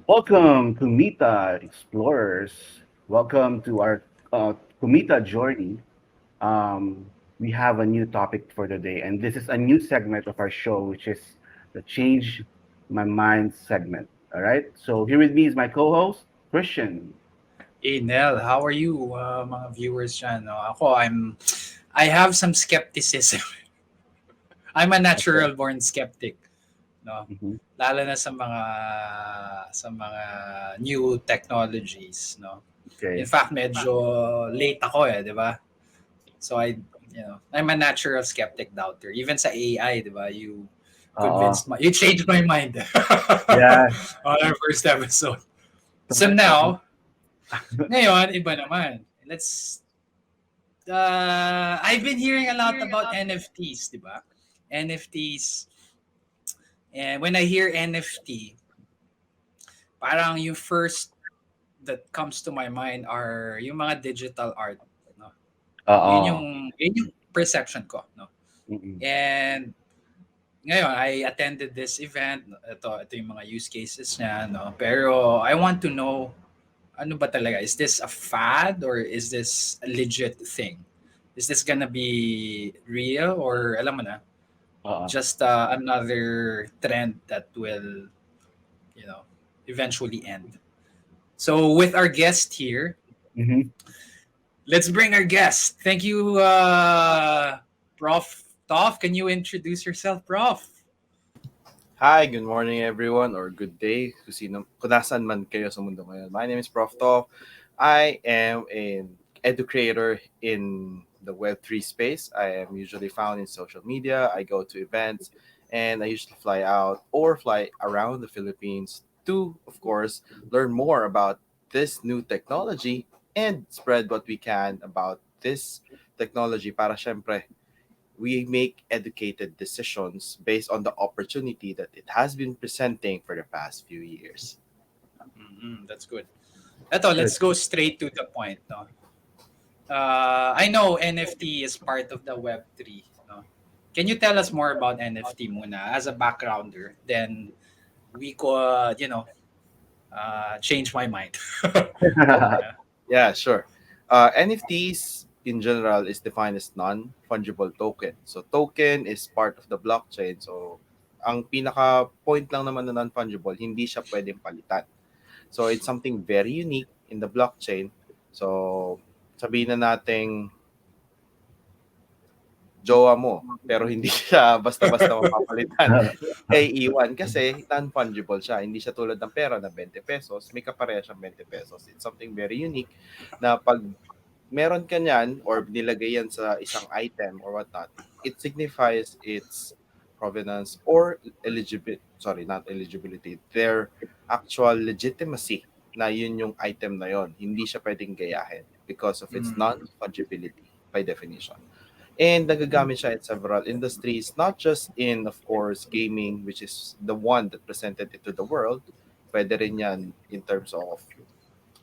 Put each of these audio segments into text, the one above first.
Welcome, Kumita Explorers. Welcome to our Kumita journey. We have a new topic for today, and this is a new segment of our show, which is the Change My Mind segment. All right. So here with me is my co-host Christian. Hey Nel, how are you, mga viewers dyan? No? I have some skepticism. I'm a Okay. natural born skeptic, no? Mhm. Lalo na sa mga new technologies, no? In Okay. fact, medyo late ako di ba? So I'm a natural skeptic doubter. Even sa AI, di ba? Oo. You changed my mind Yeah. on our first episode. So Tama- tama. now, ngayon, iba naman. I've been hearing a lot about NFTs, di ba? NFTs. And when I hear NFT, parang yung first that comes to my mind are yung mga digital art. No? Oo. Yun yung perception ko. No? Mm-mm. And ngayon, I attended this event. Ito yung mga use cases niya. No? Pero I want to know, ano ba talaga? Is this a fad or is this a legit thing? Is this gonna be real or alam mo na, Oo. just another trend that will, you know, eventually end. So with our guest here, Mhm. let's bring our guest. Thank you, Prof Toff. Can you introduce yourself, Prof? Hi, good morning everyone or good day kung nasaan man kayo sa mundo ngayon. My name is Prof Toff. I am an educator in the Web3 space. I am usually found in social media. I go to events and I usually fly out or fly around the Philippines to, of course, learn more about this new technology and spread what we can about this technology para syempre we make educated decisions based on the opportunity that it has been presenting for the past few years. That's good. Eto, Good. let's go straight to the point. No? I know NFT is part of the Web3. No? Can you tell us more about NFT muna as a backgrounder? Then we could, change my mind. Okay. Yeah. Yeah, sure. NFTs in general is defined as non-fungible token. So token is part of the blockchain. So ang pinaka point lang naman na non-fungible, hindi siya pwedeng palitan. So it's something very unique in the blockchain. So sabihin na nating jowa mo, pero hindi siya basta-basta mapapalitan. Kay iwan kasi non-fungible siya. Hindi siya tulad ng pera na 20 pesos, may kapareha siyang 20 pesos. It's something very unique na pag meron ka niyan or nilagay yan sa isang item or whatnot, it signifies its provenance or not eligibility, their actual legitimacy na yun yung item na yon. Hindi siya pwedeng gayahin because of its Mm. non-fungibility by definition. And nagagamit siya in several industries, not just in, of course, gaming, which is the one that presented it to the world. Pwede rin yan in terms of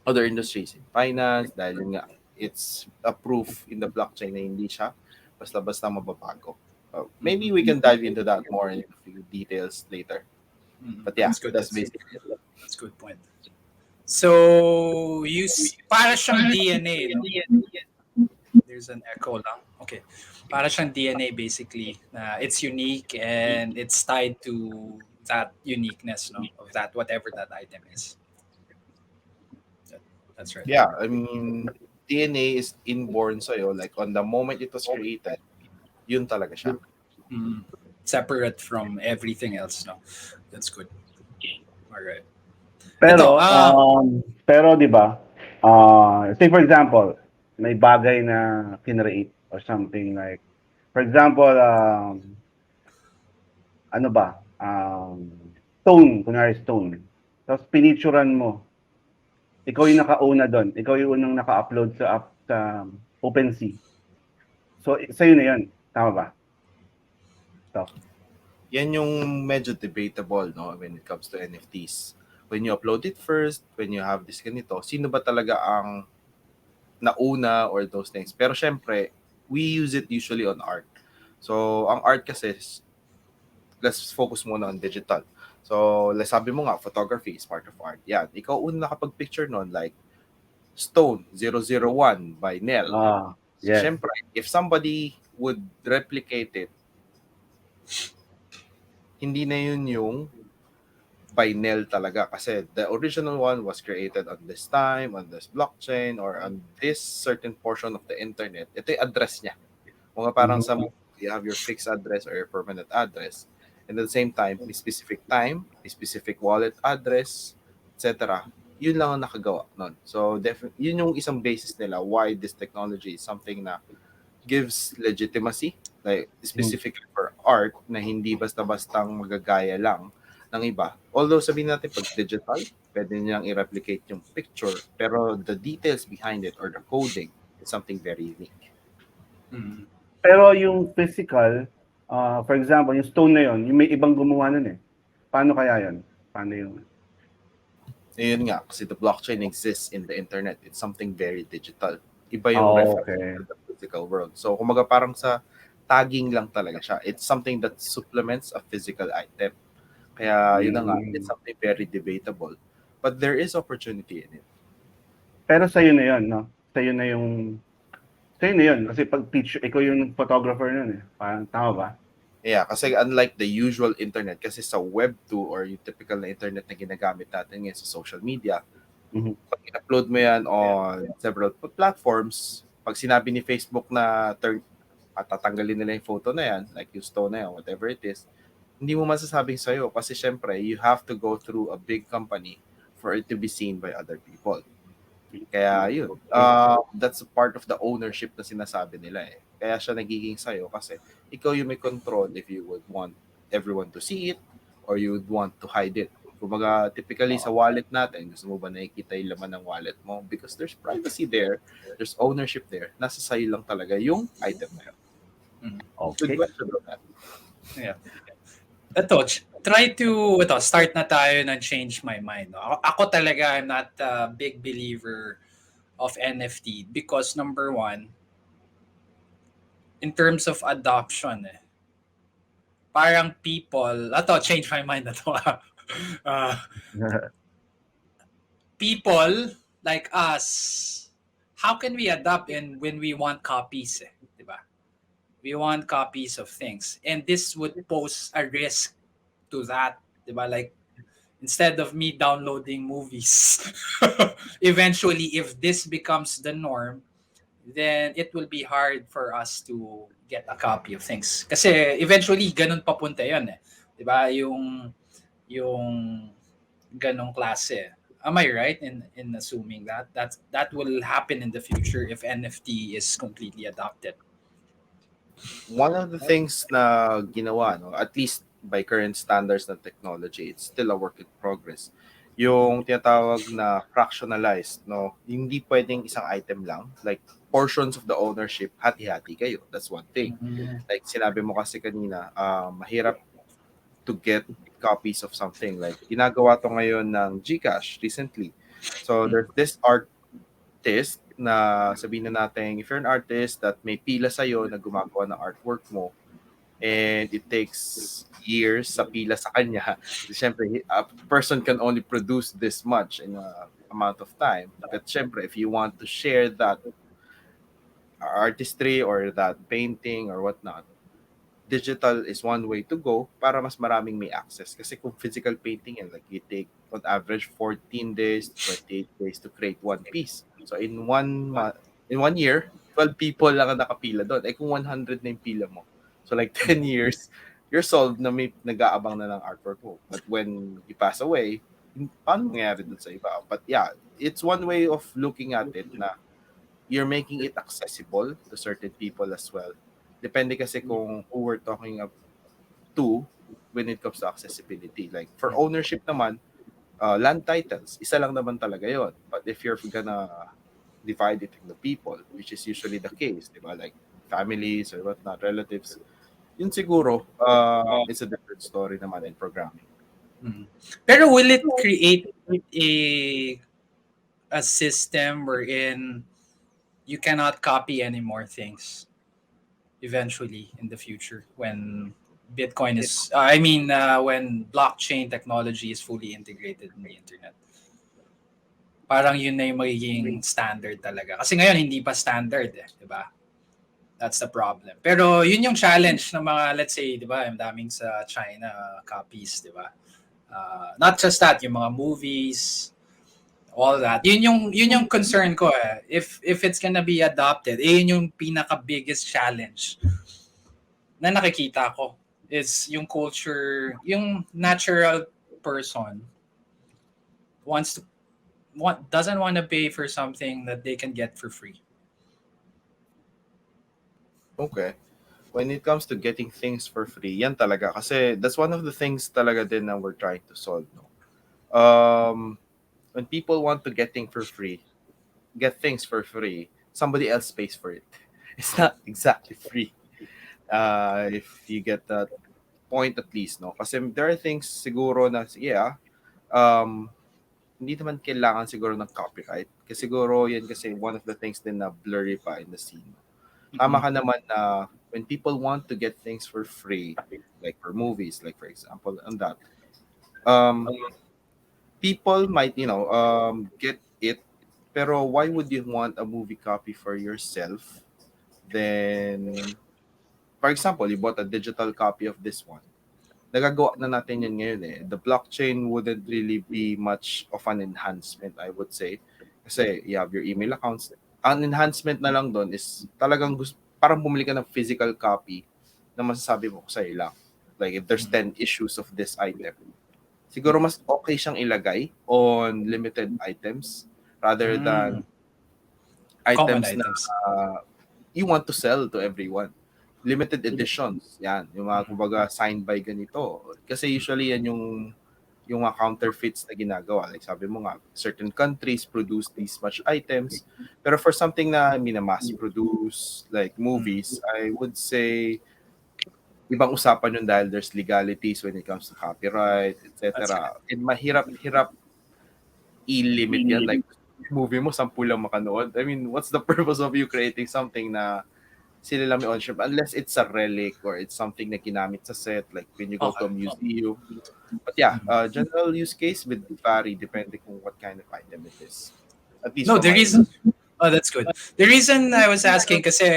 other industries, in finance, dahil yun nga, it's a proof in the blockchain na hindi siya basta-basta mababago. Maybe we can dive into that more in a few details later. But yeah, That's good. that's basically it. That's a good point. So, para siyang DNA, no? There's an echo lang. Okay. Para siyang DNA basically. It's unique and it's tied to that uniqueness, no? Of that, whatever that item is. That- That's right. Yeah, I mean, DNA is inborn sa'yo. Like, on the moment it was created, yun talaga siya. Mm. Separate from everything else, no? That's good. All right. Ito, Pero, pero 'di ba, say for example, may bagay na kinreate or something like, for example, ano ba, stone, kunwari stone. Tapos pinicturan mo, ikaw yung nakauna do'n, ikaw yung unang naka-upload sa OpenSea. So, sa'yo na 'yun, tama ba? So, Yan yung medyo debatable, no, when it comes to NFTs. When you upload it first, when you have this ganito, sino ba talaga ang nauna or those things. Pero syempre, we use it usually on art. So, ang art kasi, let's focus muna on digital. So, sabi mo nga, photography is part of art. Yan. Ikaw una nakapag-picture nun, like Stone 001 by Nell. Ah, So, yes. syempre, if somebody would replicate it, hindi na yun yung by Nell talaga. Kasi the original one was created on this time, on this blockchain, or on this certain portion of the internet. Ito yung address niya. Mga parang sa Mhm. you have your fixed address or your permanent address. And at the same time, may specific time, may specific wallet address, etc. Yun lang ang nakagawa nun. So, yun yung isang basis nila why this technology is something na gives legitimacy, like Mhm. specifically for art, na hindi basta-bastang magagaya lang ng iba. Although sabihin natin pag digital, pwede nilang i-replicate yung picture, pero the details behind it or the coding is something very unique. Mm. Pero yung physical, for example, yung stone na yun, yung may ibang gumawa nun eh. Paano kaya yun? Paano yung... Ayun nga, kasi the blockchain exists in the internet. It's something very digital. Iba yung Oh, reference okay. to the physical world. So, kumaga parang sa tagging lang talaga siya. It's something that supplements a physical item. Kaya yun na nga, it's Mm. something very debatable. But there is opportunity in it. Pero sa'yo na yun, no? Sa'yo na yung... Sa'yo na yun. Kasi pag picture, ikaw yung photographer nun eh. Parang, tama ba? Yeah, kasi unlike the usual internet, kasi sa Web 2 or yung typical na internet na ginagamit natin ngayon sa social media, Mhm. pag in-upload mo yan on several platforms, pag sinabi ni Facebook na at tatanggalin nila yung photo na yan, like yung stone na yan, whatever it is, hindi mo masasabing sa'yo kasi syempre, you have to go through a big company for it to be seen by other people. Kaya yun, that's a part of the ownership na sinasabi nila eh. Kaya siya nagiging sa'yo kasi ikaw yung may control if you would want everyone to see it or you would want to hide it. Kumbaga, typically sa wallet natin, gusto mo ba nakikita yung laman ng wallet mo? Because there's privacy there, there's ownership there, nasa sa'yo lang talaga yung item na yun. Good Okay. question on that. Yeah. Start na tayo ng change my mind. No? Ako talaga, I'm not a big believer of NFT because number one, in terms of adoption, parang change my mind na to. uh, people like us, how can we adopt when we want copies? Diba? We want copies of things. And this would pose a risk to that. Diba? Like, instead of me downloading movies, eventually, if this becomes the norm, then it will be hard for us to get a copy of things. Kasi eventually, ganun papunta yun eh. Diba? Yung ganong klase. Am I right in assuming that will happen in the future if NFT is completely adopted? One of the things na ginawa, no, at least by current standards ng technology, it's still a work in progress. Yung tinatawag na fractionalized, no, hindi pwedeng isang item lang, like portions of the ownership, hati-hati kayo. That's one thing. Mm. Like sinabi mo kasi kanina, mahirap to get copies of something. Like ginagawa to ngayon ng GCash recently. So there's this artist na sabihin na natin, if you're an artist that may pila sa'yo na gumagawa ng artwork mo, and it takes years sa pila sa kanya. Siyempre, a person can only produce this much in a amount of time. But siyempre, if you want to share that artistry or that painting or whatnot, digital is one way to go para mas maraming may access. Kasi kung physical painting yan, like you take on average 14 days, 28 days to create one piece. So in in 1 year, 12 people lang ang nakapila doon. Eh kung 100 na yung pila mo. So like 10 years, you're solved na may nag-aabang na ng artwork mo. But when you pass away, paano mangyayari doon sa iba? But yeah, it's one way of looking at it na you're making it accessible to certain people as well. Depende kasi kung who we're talking to when it comes to accessibility. Like for ownership naman, land titles, isa lang naman talaga yon. But if you're gonna divide it into people, which is usually the case, di ba? Like families or whatnot, relatives, yun siguro, it's a different story naman in programming. Mm. Pero will it create a a system wherein you cannot copy any more things eventually in the future when Bitcoin is, when blockchain technology is fully integrated in the internet. Parang yun na yung magiging standard talaga. Kasi ngayon, hindi pa standard di ba? That's the problem. Pero yun yung challenge ng mga, let's say, di ba, yung daming sa China copies, di ba? Not just that, yung mga movies, all that. Yun yung concern ko If it's gonna be adopted, yun yung pinaka biggest challenge na nakikita ko is yung culture, yung natural person wants to doesn't want to pay for something that they can get for free. Okay. When it comes to getting things for free, yan talaga. Kasi that's one of the things talaga din na we're trying to solve. No? When people want to get things for free, somebody else pays for it. It's not exactly free. If you get that point at least, no? Kasi there are things siguro na, um, hindi naman kailangan siguro ng copyright. Kasi siguro yan kasi one of the things din na blurry pa in the scene. Tama ka naman na when people want to get things for free, like for movies, like for example, on that, um, people might, get it, pero why would you want a movie copy for yourself? Then, for example, you bought a digital copy of this one. Nagagawa na natin yan ngayon eh. The blockchain wouldn't really be much of an enhancement, I would say. Kasi you have your email accounts. Ang enhancement na lang doon is talagang parang bumili ka ng physical copy na masasabi mo sa'yo lang. Like if there's 10 issues of this item, siguro mas okay siyang ilagay on limited items rather than Common items na items. you want to sell to everyone. Limited editions, yan. Yung mga kumbaga signed by ganito. Kasi usually yan yung mga counterfeits na ginagawa. Like sabi mo nga, certain countries produce these much items. Pero for something na mass produce, like movies, I would say ibang usapan yun dahil there's legalities when it comes to copyright, etc. And mahirap-hirap i-limit yan. Like, movie mo, 10 lang makanood. I mean, what's the purpose of you creating something na sila lang may ownership? Unless it's a relic or it's something na ginamit sa set, like when you go to a museum. But yeah, general use case would vary depending on what kind of item it is. At least No, from the my reason. Oh, that's good. The reason I was asking kasi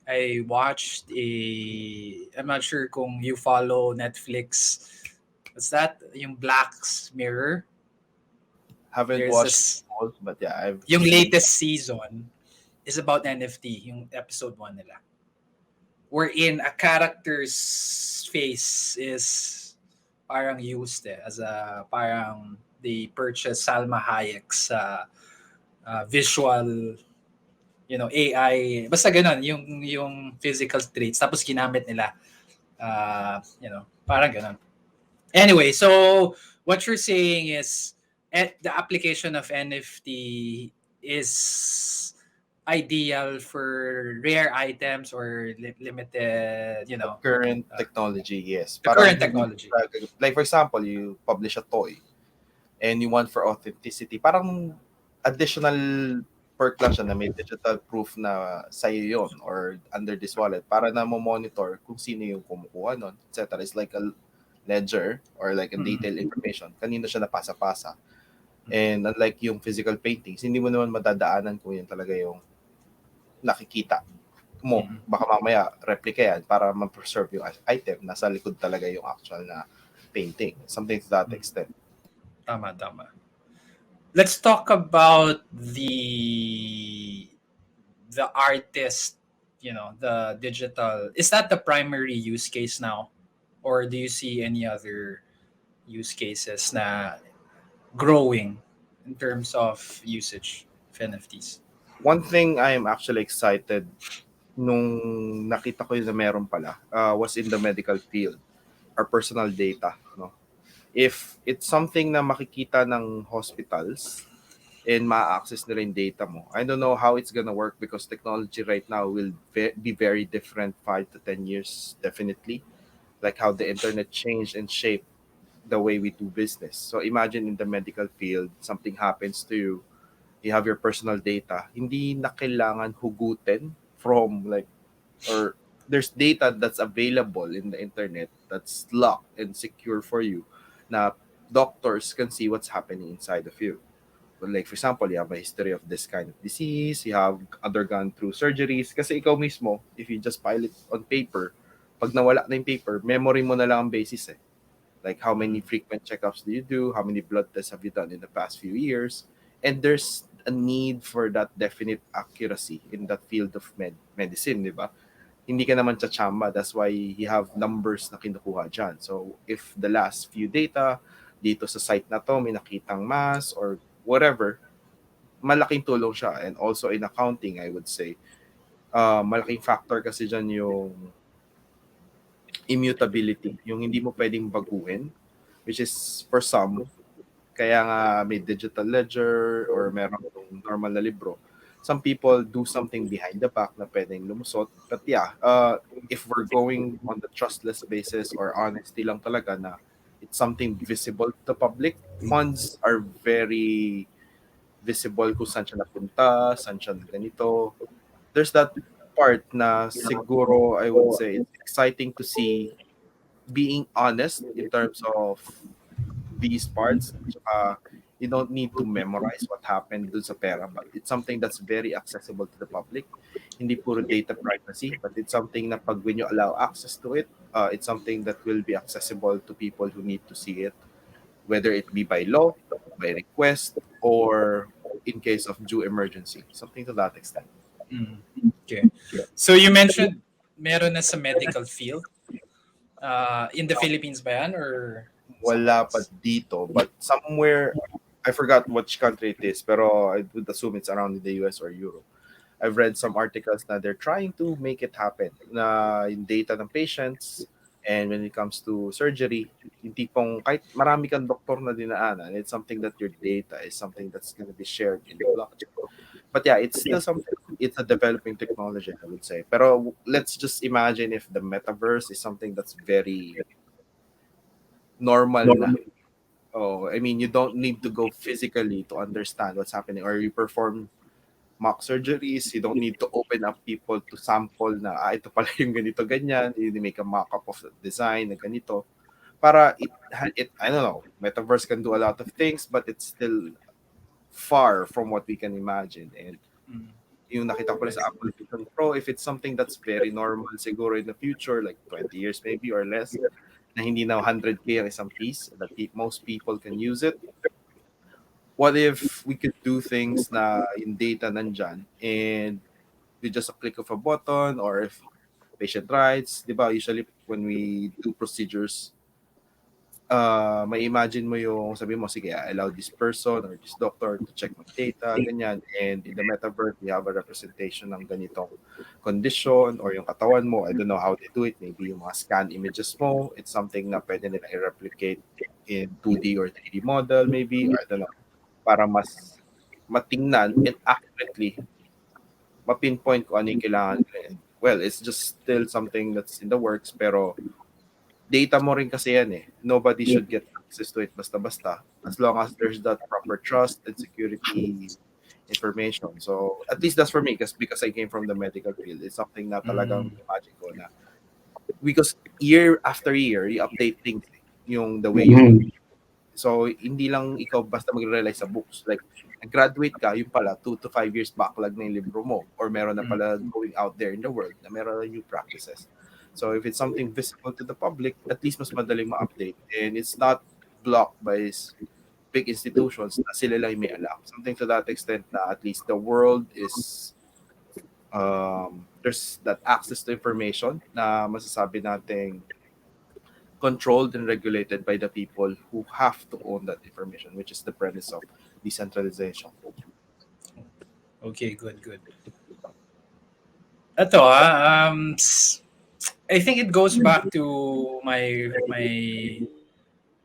I watched I'm not sure kung you follow Netflix. What's that? Yung Black Mirror. haven't There's watched all, but yeah, I've yung seen latest season is about NFT, yung episode 1 nila. Wherein a character's face is parang used as a parang they purchase Salma Hayek's visual, AI, basta ganun, yung physical traits, tapos ginamit nila, parang ganun. Anyway, so what you're saying is the application of NFT is ideal for rare items or limited, current technology, yes. the current technology. Like for example, you publish a toy and you want for authenticity, parang additional perk lang siya na may digital proof na sa'yo yun or under this wallet para na mo-monitor kung sino yung kumukuha nun, etc. It's like a ledger or like a detailed information. Kanino siya napasa-pasa. And unlike yung physical paintings, hindi mo naman madadaanan kung yun talaga yung nakikita mo. Baka mamaya replica yan para ma-preserve yung item. Nasa likod talaga yung actual na painting. Something to that extent. Tama. Let's talk about the artist, the digital. Is that the primary use case now? Or do you see any other use cases na growing in terms of usage of NFTs? One thing I am actually excited nung nakita ko yun na meron pala was in the medical field or personal data. No? If it's something na makikita ng hospitals and ma-access nila yung data mo, I don't know how it's gonna work because technology right now will be very different 5 to 10 years, definitely. Like how the internet changed and shaped the way we do business. So imagine in the medical field, something happens to you, you have your personal data, hindi na kailangan hugutin from like or there's data that's available in the internet that's locked and secure for you. Now, doctors can see what's happening inside of you. Like for example, you have a history of this kind of disease, you have undergone through surgeries, kasi ikaw mismo, if you just file it on paper, pag nawala na yung paper, memory mo na lang ang basis eh. Like how many frequent checkups do you do, how many blood tests have you done in the past few years, and there's a need for that definite accuracy in that field of medicine, di ba? Hindi ka naman chachamba, that's why you have numbers na kinukuha dyan. So if the last few data dito sa site na to may nakitang mass or whatever, malaking tulong siya. And also in accounting, I would say, malaking factor kasi dyan yung immutability, yung hindi mo pwedeng baguhin, which is for some, kaya nga may digital ledger or meron yung normal na libro. Some people do something behind the back na pwedeng lumusot. But yeah, if we're going on the trustless basis or honesty lang talaga na it's something visible to the public, funds are very visible kung saan siya napunta, saan siya ganito. There's that part na siguro I would say it's exciting to see being honest in terms of these parts. You don't need to memorize what happened dun sa pera, but it's something that's very accessible to the public. Hindi puro data privacy, but it's something na pag when you allow access to it, it's something that will be accessible to people who need to see it, whether it be by law, by request, or in case of due emergency, something to that extent. Okay. So you mentioned meron na sa medical field. In the Philippines ba yan or Wala somewhere pa else? dito, but somewhere, I forgot which country it is, pero I would assume it's around the US or Europe. I've read some articles na they're trying to make it happen na yung data ng patients, and when it comes to surgery, yung tipong kahit marami kang doktor na dinaanan, it's something that your data is something that's going to be shared in the blockchain. But yeah, it's still something, it's a developing technology, I would say. Pero let's just imagine if the metaverse is something that's very normal na. Oh, I mean, you don't need to go physically to understand what's happening, or you perform mock surgeries. You don't need to open up people to sample na ito pala yung ganito ganyan. You make a mock-up of the design na ganito. Para it I don't know, metaverse can do a lot of things, but it's still far from what we can imagine. And yung nakita ko rin sa Apple Vision Pro, if it's something that's very normal siguro in the future, like 20 years maybe or less, na hindi na 100K ang isang piece, that most people can use it. What if we could do things na yung data nandyan and with just a click of a button, or if patient rights, di ba, usually when we do procedures, may imagine mo yung sabi mo, sige, I allow this person or this doctor to check my data, ganyan. And in the metaverse, we have a representation ng ganitong condition or yung katawan mo. I don't know how they do it. Maybe yung mga scan images mo, it's something na pwede nila i-replicate in 2D or 3D model maybe, or I don't know, para mas matingnan and accurately ma-pinpoint kung ano yung kailangan. Well, it's just still something that's in the works, pero data mo rin kasi yan eh. Nobody should get access to it basta-basta as long as there's that proper trust and security information. So at least that's for me, because I came from the medical field. It's something na talagang imagine ko na because year after year, you update things yung the way you do. So hindi lang ikaw basta mag-rely sa books. Like nag-graduate ka, yung pala 2 to 5 years backlog na yung libro mo, or meron na pala going out there in the world na meron na new practices. So if it's something visible to the public, at least mas madaling ma-update, and it's not blocked by big institutions na sila lang may alam. Something to that extent na at least the world is there's that access to information na masasabi nating controlled and regulated by the people who have to own that information, which is the premise of decentralization. Okay, good. Ito I think it goes back to my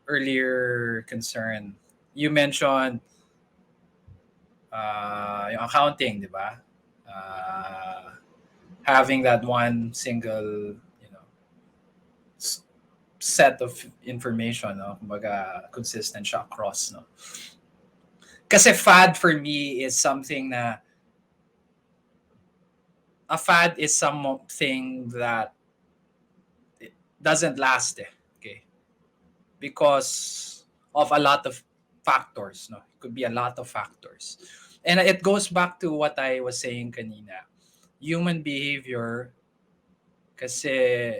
earlier concern. You mentioned yung accounting, di ba? Having that one single, set of information, no? Kumbaga, consistent siya across, no? Kasi FAD for me is something na a fad is something that doesn't last. Okay, because of a lot of factors. No, it could be a lot of factors, and it goes back to what I was saying kanina. Human behavior, kasi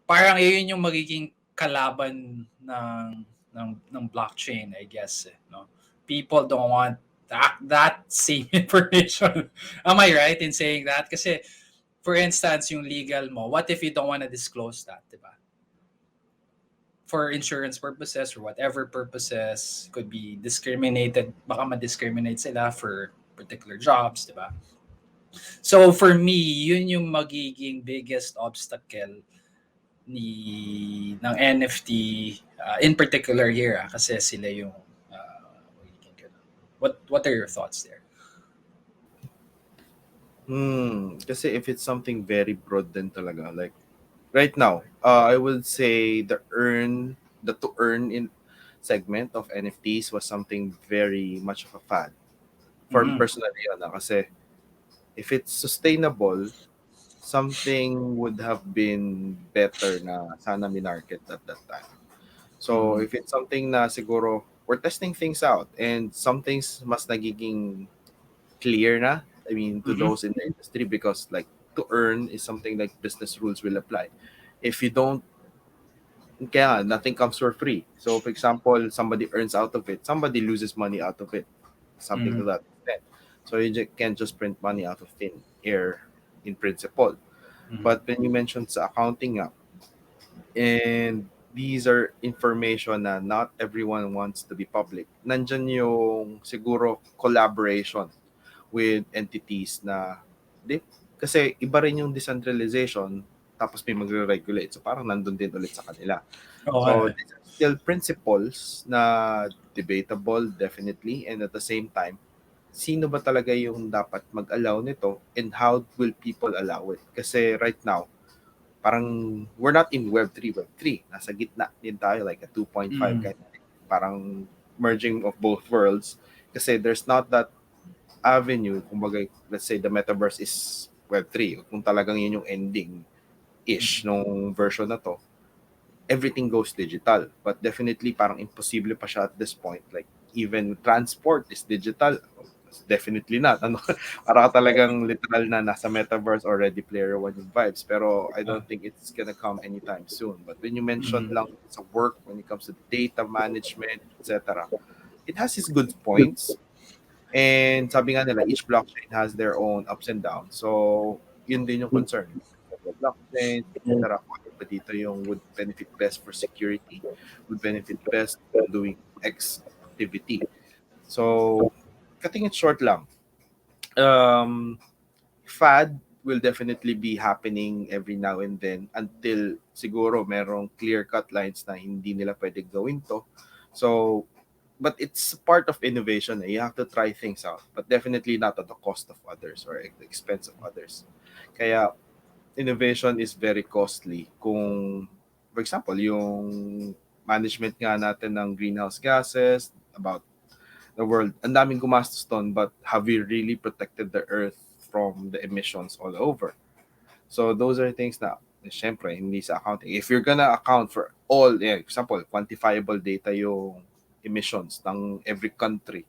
parang yun yung magiging kalaban ng blockchain, I guess. No, people don't want that same information. Am I right in saying that? Kasi for instance, yung legal mo, what if you don't want to disclose that, diba? For insurance purposes or whatever purposes, could be discriminated, baka ma-discriminate sila for particular jobs, diba? So for me, yun yung magiging biggest obstacle ng NFT in particular here kasi sila yung magiging ganun. What are your thoughts there? Kasi if it's something very broad then talaga, like right now, I would say the to earn in segment of NFTs was something very much of a fad. For me Mhm. personally, kasi if it's sustainable, something would have been better na sana minarket at that time. So Mhm. if it's something na siguro we're testing things out and some things mas nagiging clear na, I mean, to Mhm. those in the industry because like to earn is something like business rules will apply. If you don't, kaya nothing comes for free. So for example, somebody earns out of it, somebody loses money out of it, something to Mhm. that extent. So you can't just print money out of thin air in principle. Mhm. But when you mentioned sa accounting nga, and these are information na not everyone wants to be public. Nandyan yung siguro collaboration with entities na di, kasi iba rin yung decentralization tapos may magre-regulate. So parang nandun din ulit sa kanila. So Okay. these are still principles na debatable definitely and at the same time sino ba talaga yung dapat mag-allow nito and how will people allow it? Kasi right now parang we're not in Web3. Nasa gitna din tayo, like a 2.5 Mhm. kind of thing. Parang merging of both worlds. Kasi there's not that avenue, kumbaga, let's say the metaverse is Web3. Kung talagang yun yung ending-ish nung version na to, everything goes digital. But definitely, parang imposible pa siya at this point. Like, even transport is digital. Definitely not. Ano, para ka talagang literal na nasa metaverse or Ready Player One yung vibes. Pero I don't think it's gonna come anytime soon. But when you mentioned Mhm. lang sa work, when it comes to data management, etc., it has its good points. And sabi nga nila, each blockchain has their own ups and downs. So, yun din yung concern. The blockchain, etc. Kung ano ba dito yung would benefit best for security, would benefit best on doing X activity. So, cutting it short lang, um, fad will definitely be happening every now and then until siguro merong clear-cut lines na hindi nila pwede gawin to. So, but it's part of innovation. You have to try things out, but definitely not at the cost of others or at the expense of others. Kaya innovation is very costly. Kung, for example, yung management nga natin ng greenhouse gases, about the world, ang daming gumastos doon, but have we really protected the earth from the emissions all over? So those are things na, syempre, hindi sa accounting. If you're gonna account for all, yeah, example, quantifiable data yung emissions ng every country,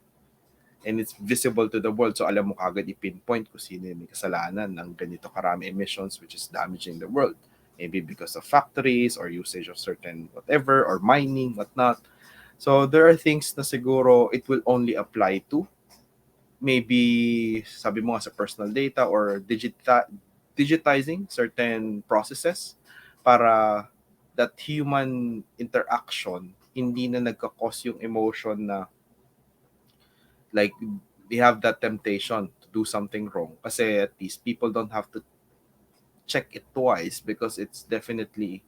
and it's visible to the world, so alam mo kagad i-pinpoint kung sino yung may kasalanan ng ganito karami emissions which is damaging the world. Maybe because of factories or usage of certain whatever or mining, whatnot. So there are things na siguro it will only apply to maybe sabi mo nga sa personal data or digitizing certain processes para that human interaction hindi na nagka-cause yung emotion na like they have that temptation to do something wrong kasi at least people don't have to check it twice because it's definitely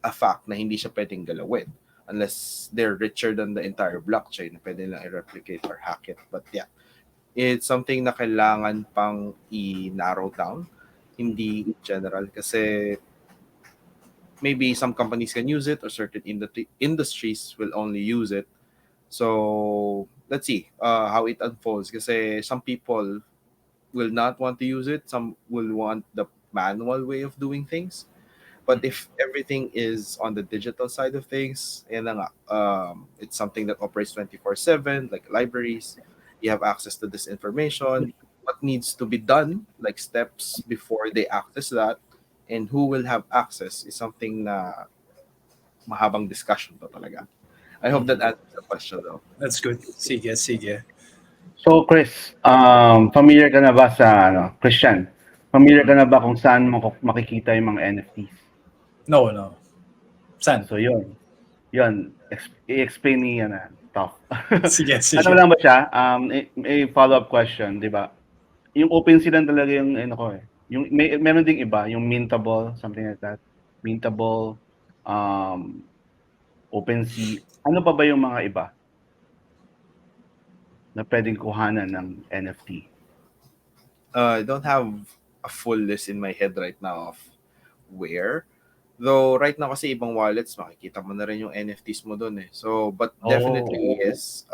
a fact na hindi siya pwedeng galawin unless they're richer than the entire blockchain na pwede lang i-replicate or hack it. But yeah, it's something na kailangan pang i-narrow down, hindi in general kasi maybe some companies can use it or certain industries will only use it. So let's see how it unfolds kasi some people will not want to use it. Some will want the manual way of doing things. But if everything is on the digital side of things, and it's something that operates 24/7, like libraries, you have access to this information. What needs to be done, like steps before they access that, and who will have access is something na mahabang discussion to talaga. I hope that answers the question though. That's good. Sige, sige. So Chris, familiar ka na ba sa ano, Christian? Familiar ka Mm. na ba kung saan mo makikita yung mga NFTs? No, no. San? So yun, i-explain ni Tough. Sige, Ano sige. lang ba siya? A follow-up question, di ba? Yung OpenSea lang talaga yung ano ko eh. Yung meron ding iba, yung Mintable, something like that. Mintable, um, OpenSea. Ano pa ba yung mga iba na pwedeng kuhanan ng NFT? I don't have a full list in my head right now of where. Though right now kasi ibang wallets, makikita mo na rin yung NFTs mo doon eh. So, but definitely yes.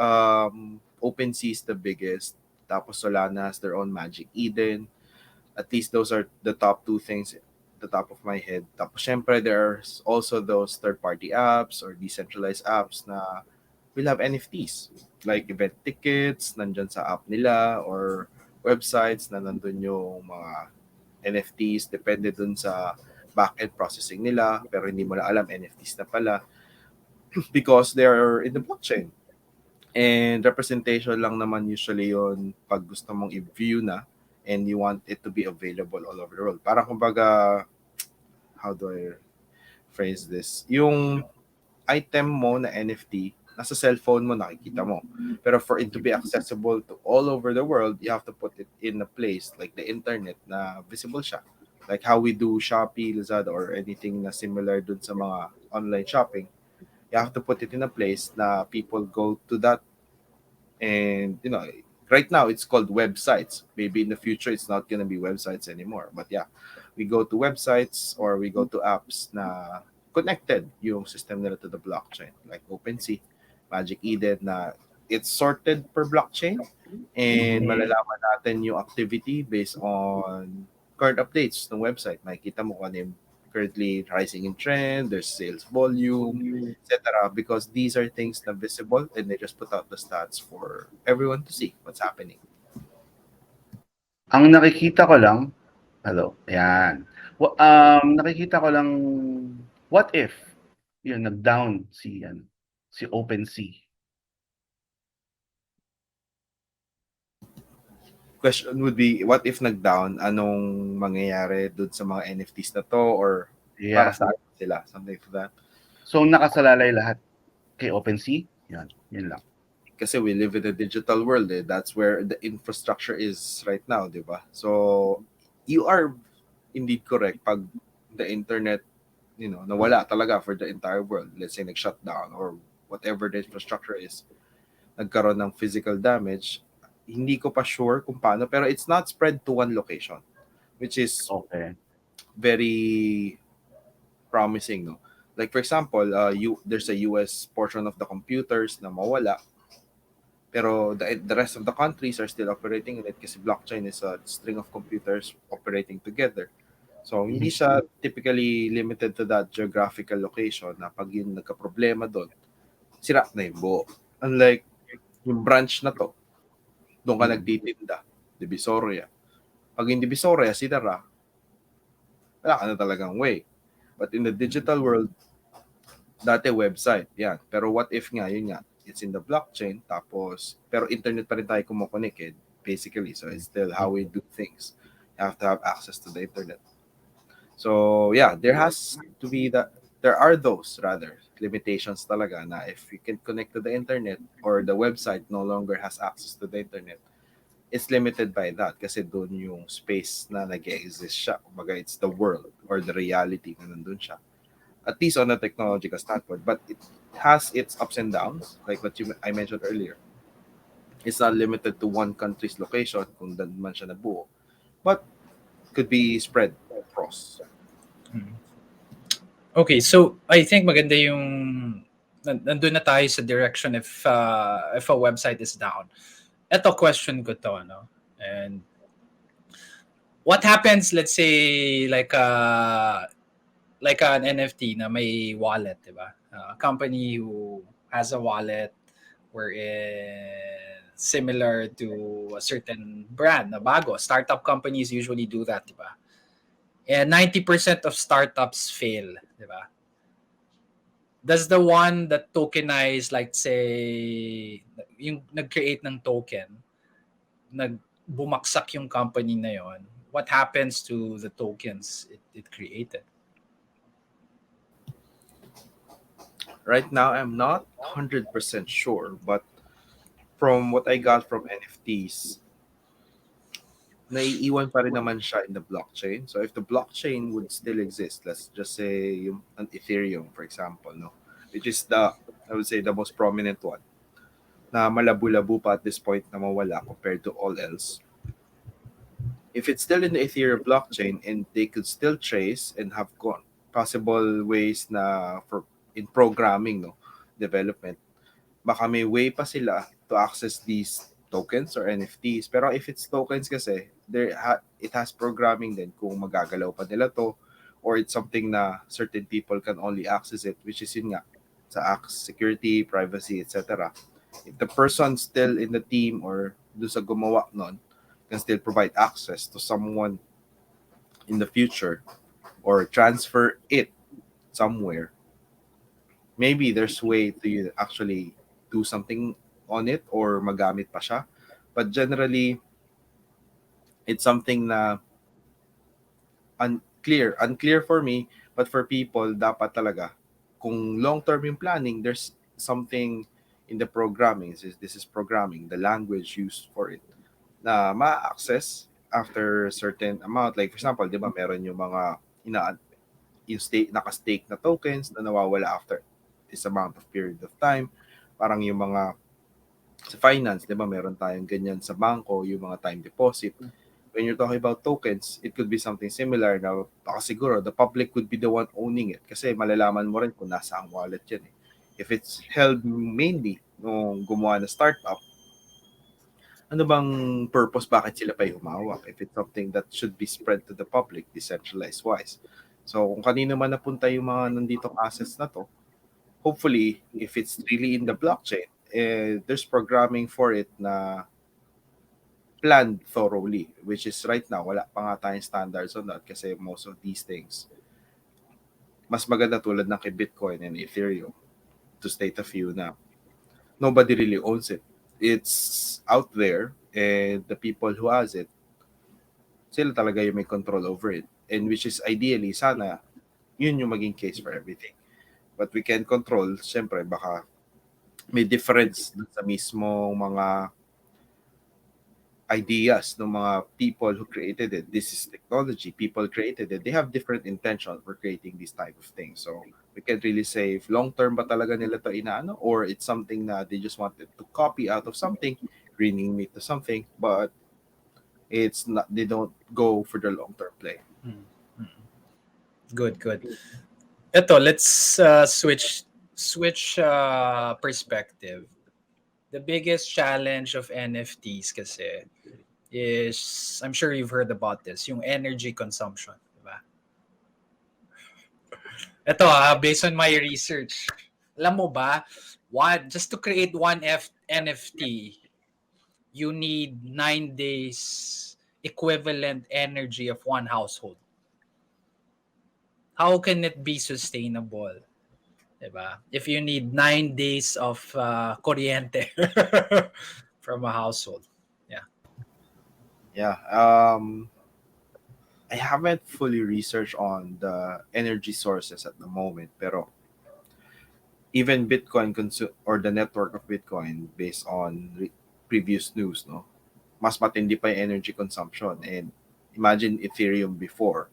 OpenSea is the biggest. Tapos Solana has their own Magic Eden. At least those are the top two things at the top of my head. Tapos syempre there's also those third-party apps or decentralized apps na will have NFTs. Like event tickets, nandyan sa app nila, or websites na nandun yung mga NFTs, depende dun sa back-end processing nila, pero hindi mo na alam, NFTs na pala, because they're in the blockchain. And representation lang naman usually yon pag gusto mong i-view na and you want it to be available all over the world. Parang kumbaga, how do I phrase this? Yung item mo na NFT, nasa cellphone mo, nakikita mo. Pero for it to be accessible to all over the world, you have to put it in a place like the internet na visible siya. Like how we do Shopee, Lazada, or anything na similar dun sa mga online shopping. You have to put it in a place na people go to that, and right now it's called websites. Maybe in the future it's not going to be websites anymore, but yeah, we go to websites or we go to apps na connected yung system nila to the blockchain, like OpenSea, Magic Eden, na it's sorted per blockchain, and malalaman natin yung activity based on current updates ng website. Makikita mo kung ano yung currently rising in trend, there's sales volume, etc. Because these are things na visible, and they just put out the stats for everyone to see what's happening. Ang nakikita ko lang, hello, ayan. Nakikita ko lang, what if, yun, nag-down si OpenSea. Question would be, what if nag-down? Anong mangyayari dun sa mga NFTs na to, or para Yeah. saan sila? Something to that. So, nakasalalay lahat kay OpenSea? Yun lang. Kasi we live in a digital world eh. That's where the infrastructure is right now, di ba? So, you are indeed correct pag the internet, nawala talaga for the entire world. Let's say nag-shut down or whatever the infrastructure is, nagkaroon ng physical damage, hindi ko pa sure kung paano, pero it's not spread to one location, which is Okay. very promising, no? Like for example, there's a US portion of the computers na mawala, pero the rest of the countries are still operating in it kasi blockchain is a string of computers operating together. So, hindi siya typically limited to that geographical location na pag yung nagka-problema doon, sira na yung buo. Unlike yung branch na to, doon ka nagtitinda, Divisoria. Pag yung Divisoria, sinara, wala ka na talagang way. But in the digital world, dati website, yan. Pero what if nga, yun nga, it's in the blockchain, tapos, pero internet pa rin tayo kumukonek basically. So, it's still how we do things. You have to have access to the internet. So, yeah, there are those, rather, limitations talaga na if you can connect to the internet or the website no longer has access to the internet, it's limited by that kasi doon yung space na nag-exist siya. Kumbaga, it's the world or the reality na nandun siya. At least on a technological standpoint. But it has its ups and downs, like what I mentioned earlier. It's not limited to one country's location kung doon man siya nabuo. But could be spread across. Okay, so I think maganda yung nandun na tayo sa direction if a website is down. Ito question ko to, and what happens, let's say, like an NFT na may wallet, di ba? A company who has a wallet wherein similar to a certain brand na bago. Startup companies usually do that, di ba? And 90% of startups fail, di ba? Does the one that tokenize, like say, yung nag-create ng token, bumaksak yung company na yon, what happens to the tokens it created? Right now, I'm not 100% sure, but from what I got from NFTs, naiiwan pa rin naman siya in the blockchain. So if the blockchain would still exist, let's just say yung an Ethereum, for example, no, which is I would say the most prominent one, na malabo-labo pa at this point na mawala compared to all else. If it's still in the Ethereum blockchain and they could still trace and have possible ways na for in programming, no, development, baka may way pa sila to access these tokens or NFTs. Pero if it's tokens kasi, it has programming din kung magagalaw pa nila to, or it's something na certain people can only access it, which is yun nga, sa security, privacy, etc. If the person still in the team or do sa gumawa nun can still provide access to someone in the future or transfer it somewhere, maybe there's way to actually do something on it or magamit pa siya. But generally, it's something na unclear for me, but for people, dapat talaga, kung long-term yung planning, there's something in the programming. This is programming, the language used for it, na ma-access after certain amount. Like, for example, di ba, meron yung mga yung naka-stake na tokens na nawawala after this amount of period of time. Parang yung mga sa finance, di ba, meron tayong ganyan sa banko, yung mga time deposit. When you're talking about tokens, it could be something similar na baka siguro the public could be the one owning it kasi malalaman mo rin kung nasa ang wallet yan eh. If it's held mainly nung gumawa na startup, ano bang purpose bakit sila pa yung humawak if it's something that should be spread to the public decentralized wise. So kung kanino man napunta yung mga nanditong assets na to, hopefully if it's really in the blockchain, there's programming for it na planned thoroughly, which is right now wala pa nga tayong standards on that kasi most of these things mas maganda tulad ng kay Bitcoin and Ethereum, to state a few, na nobody really owns it. It's out there and the people who has it, sila talaga yung may control over it, and which is ideally sana yun yung maging case for everything. But we can control, syempre baka may difference dun sa mismo mga ideas ng mga people who created it. This is technology. People created it. They have different intention for creating these type of things. So we can't really say if long-term ba talaga nila to inaano or it's something na they just wanted to copy out of something, rename it to something, but it's not. They don't go for the long-term play. Good. Ito, let's switch perspective. The biggest challenge of NFTs kasi is, I'm sure you've heard about this, yung energy consumption, diba? Ito based on my research, alam mo ba, just to create one NFT, you need 9 days equivalent energy of one household. How can it be sustainable? Diba? If you need 9 days of kuryente from a household. Yeah. I haven't fully researched on the energy sources at the moment, pero even Bitcoin or the network of Bitcoin based on previous news, no, mas matindi pa yung energy consumption. And imagine Ethereum before.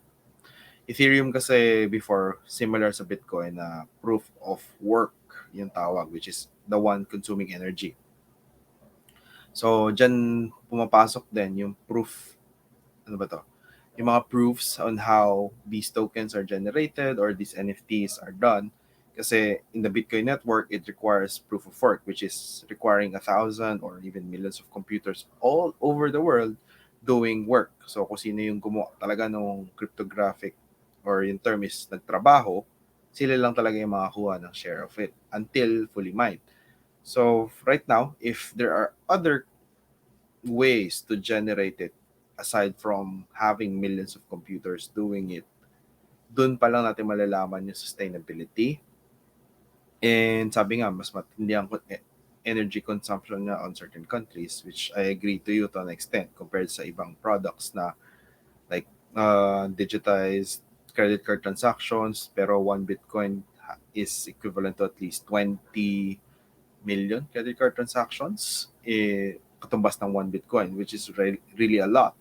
Ethereum kasi before, similar sa Bitcoin na proof of work yung tawag, which is the one consuming energy. So, dyan pumapasok din yung proof, ano ba to? Yung mga proofs on how these tokens are generated or these NFTs are done. Kasi in the Bitcoin network, it requires proof of work, which is requiring 1,000 or even millions of computers all over the world doing work. So kung sino yung gumawa talaga nung cryptographic or yung term is nagtrabaho, sila lang talaga yung makakuha ng share of it until fully mined. So right now, if there are other ways to generate it aside from having millions of computers doing it, dun pa lang natin malalaman yung sustainability. And sabi nga, mas matindi ang energy consumption niya on certain countries, which I agree to you to an extent compared sa ibang products na like digitized credit card transactions, pero one Bitcoin is equivalent to at least 20 million credit card transactions, katumbas ng one Bitcoin, which is really a lot.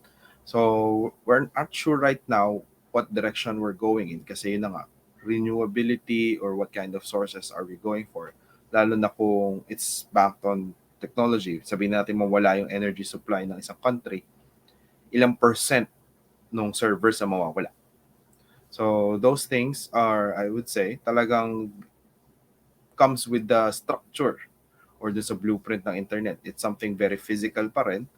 So we're not sure right now what direction we're going in kasi yun na nga, renewability or what kind of sources are we going for? Lalo na kung it's backed on technology. Sabihin natin mawala yung energy supply ng isang country, ilang percent nung servers na mawawala. So those things are, I would say, talagang comes with the structure or dun sa blueprint ng internet. It's something very physical pa rin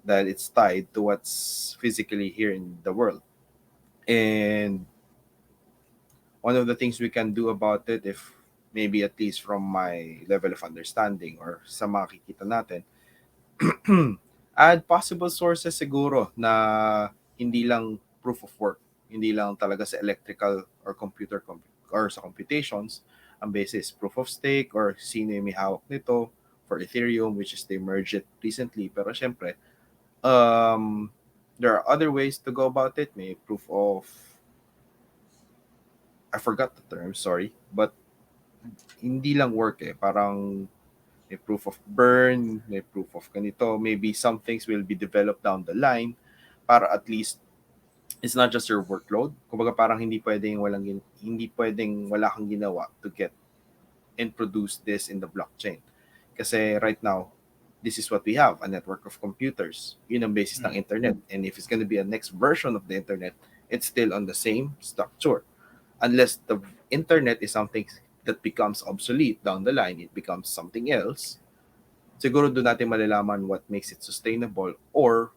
dahil it's tied to what's physically here in the world. And one of the things we can do about it, if maybe at least from my level of understanding or sa makikita natin, add possible sources siguro na hindi lang proof of work, hindi lang talaga sa electrical or or sa computations, ang basis proof of stake or sino yung may hawak nito for Ethereum, which is they merged it recently. Pero syempre, there are other ways to go about it. May proof of, I forgot the term, sorry, but hindi lang work eh. Parang may proof of burn, may proof of ganito. Maybe some things will be developed down the line para at least it's not just your workload. Kumbaga parang hindi pwedeng wala kang ginawa to get and produce this in the blockchain. Kasi right now, this is what we have, a network of computers. Yun ang basis ng internet. And if it's going to be a next version of the internet, it's still on the same structure. Unless the internet is something that becomes obsolete down the line, it becomes something else, siguro doon natin malalaman what makes it sustainable or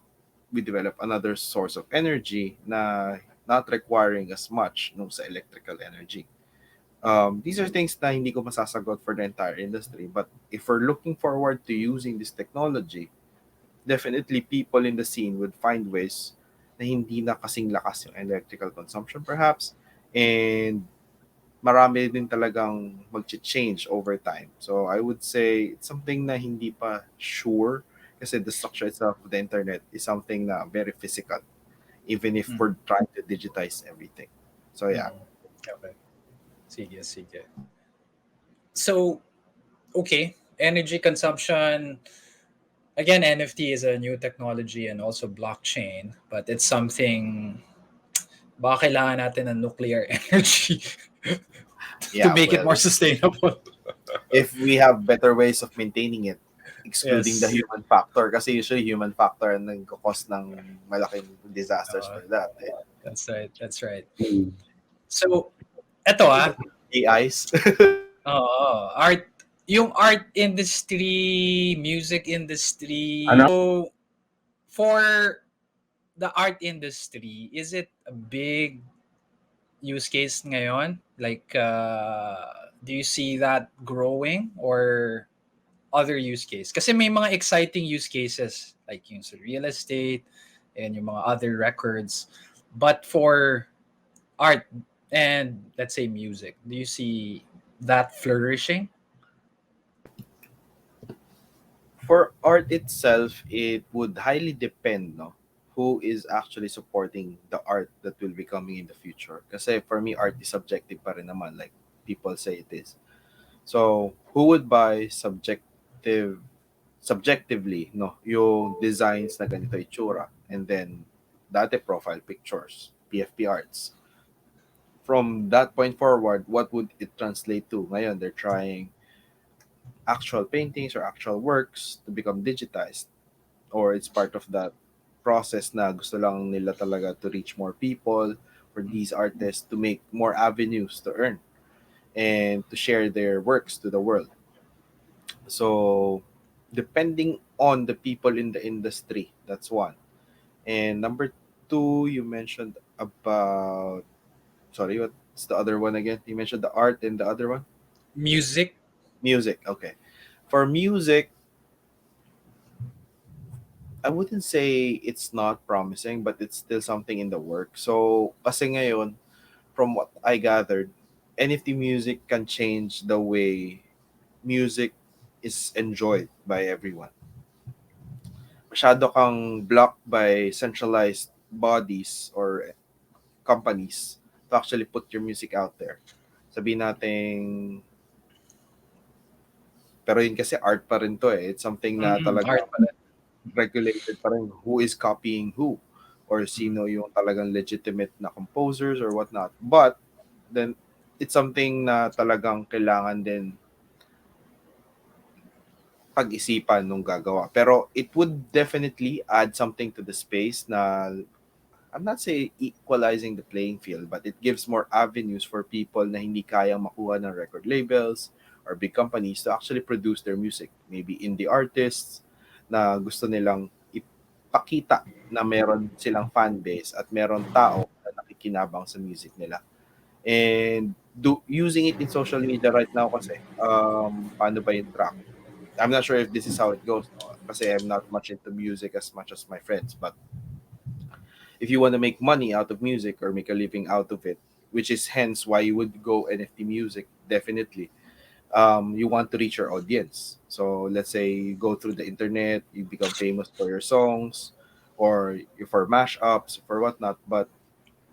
we develop another source of energy na not requiring as much nung sa electrical energy. These are things na hindi ko masasagot for the entire industry, but if we're looking forward to using this technology, definitely people in the scene would find ways na hindi na kasing lakas yung electrical consumption perhaps, and marami din talagang mag-change over time. So I would say it's something na hindi pa sure kasi the structure itself of the internet is something na very physical even if we're trying to digitize everything. So yeah. Okay. Sige, sige. So, okay, energy consumption. Again, NFT is a new technology and also blockchain, but it's something baka kailangan natin ng nuclear energy to Yeah, make it well, more sustainable. if we have better ways of maintaining it, excluding the Yes. human factor, kasi usually human factor ang nagkakos ng malaking disasters for that. Eh. That's right. That's right. Mm. So, eto AIs. art, yung art industry, music industry. Ano? So, for the art industry, is it a big use case ngayon? Like, do you see that growing or other use case? Kasi may mga exciting use cases like yung sa real estate and yung mga other records. But for art and let's say music, do you see that flourishing? For art itself, it would highly depend, no, who is actually supporting the art that will be coming in the future. Kasi for me, art is subjective pa rin naman, like people say it is. So, who would buy subjectively, no, yung designs na ganito itsura, and then dati profile pictures, PFP arts. From that point forward, what would it translate to? Ngayon, they're trying actual paintings or actual works to become digitized, or it's part of that process na gusto lang nila talaga to reach more people, for these artists to make more avenues to earn and to share their works to the world. So depending on the people in the industry, that's one. And number two, you mentioned about, sorry, what's the other one again? You mentioned the art and the other one? Music. Music. Okay. For music, I wouldn't say it's not promising, but it's still something in the work. So, kasi ngayon, from what I gathered, NFT music can change the way music is enjoyed by everyone. Masyado kang blocked by centralized bodies or companies to actually put your music out there. Sabihin natin, pero yun kasi art pa rin to eh. It's something na talaga Art pala. regulated pa rin who is copying who or sino yung talagang legitimate na composers or whatnot. But then it's something na talagang kailangan din pag-isipan nung gagawa. Pero it would definitely add something to the space na I'm not saying equalizing the playing field, but it gives more avenues for people na hindi kayang makuha ng record labels or big companies to actually produce their music. Maybe indie artists na gusto nilang ipakita na meron silang fan base at meron tao na nakikinabang sa music nila. And using it in social media right now kasi, paano ba yung track? I'm not sure if this is how it goes, no? Kasi I'm not much into music as much as my friends, but if you want to make money out of music or make a living out of it, which is hence why you would go NFT music, definitely. You want to reach your audience. So let's say you go through the internet, you become famous for your songs, or for mashups, for whatnot, but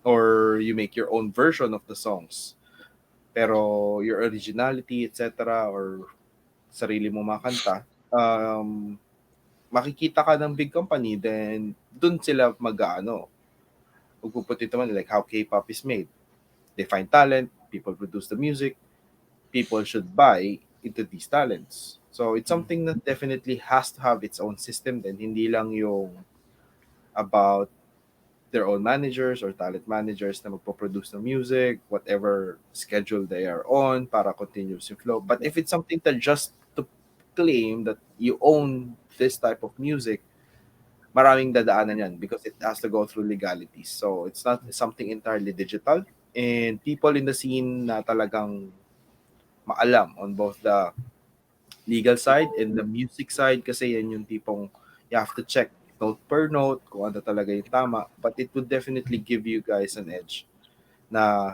or you make your own version of the songs. Pero your originality, etc., or sarili mo makanta, makikita ka ng big company, then dun sila mag-ano, magpuput ito man like how K-pop is made. They find talent, people produce the music, people should buy into these talents. So it's something that definitely has to have its own system then hindi lang yung about their own managers or talent managers na magpo-produce ng music, whatever schedule they are on para continuous yung flow. But if it's something that just to claim that you own this type of music, maraming dadaanan yan because it has to go through legalities. So it's not something entirely digital. And people in the scene na talagang maalam on both the legal side and the music side kasi yan yung tipong you have to check note per note kung ano talaga yung tama. But it would definitely give you guys an edge na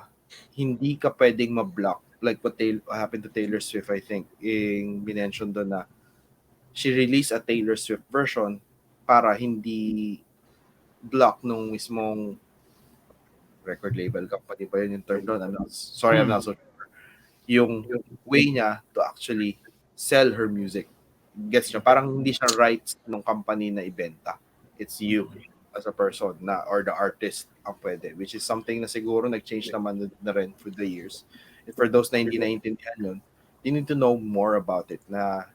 hindi ka pwedeng ma-block. Like what happened to Taylor Swift, I think. Yung minention doon na she released a Taylor Swift version para hindi block nung mismong record label company ba yun yung term doon? I'm not so sure. Yung way niya to actually sell her music. Gets niya? Parang hindi siya rights ng company na ibenta. It's you as a person na or the artist ang pwede. Which is something na siguro nag-change naman na rin through the years. And for those na hindi naintindihan yun, you need to know more about it na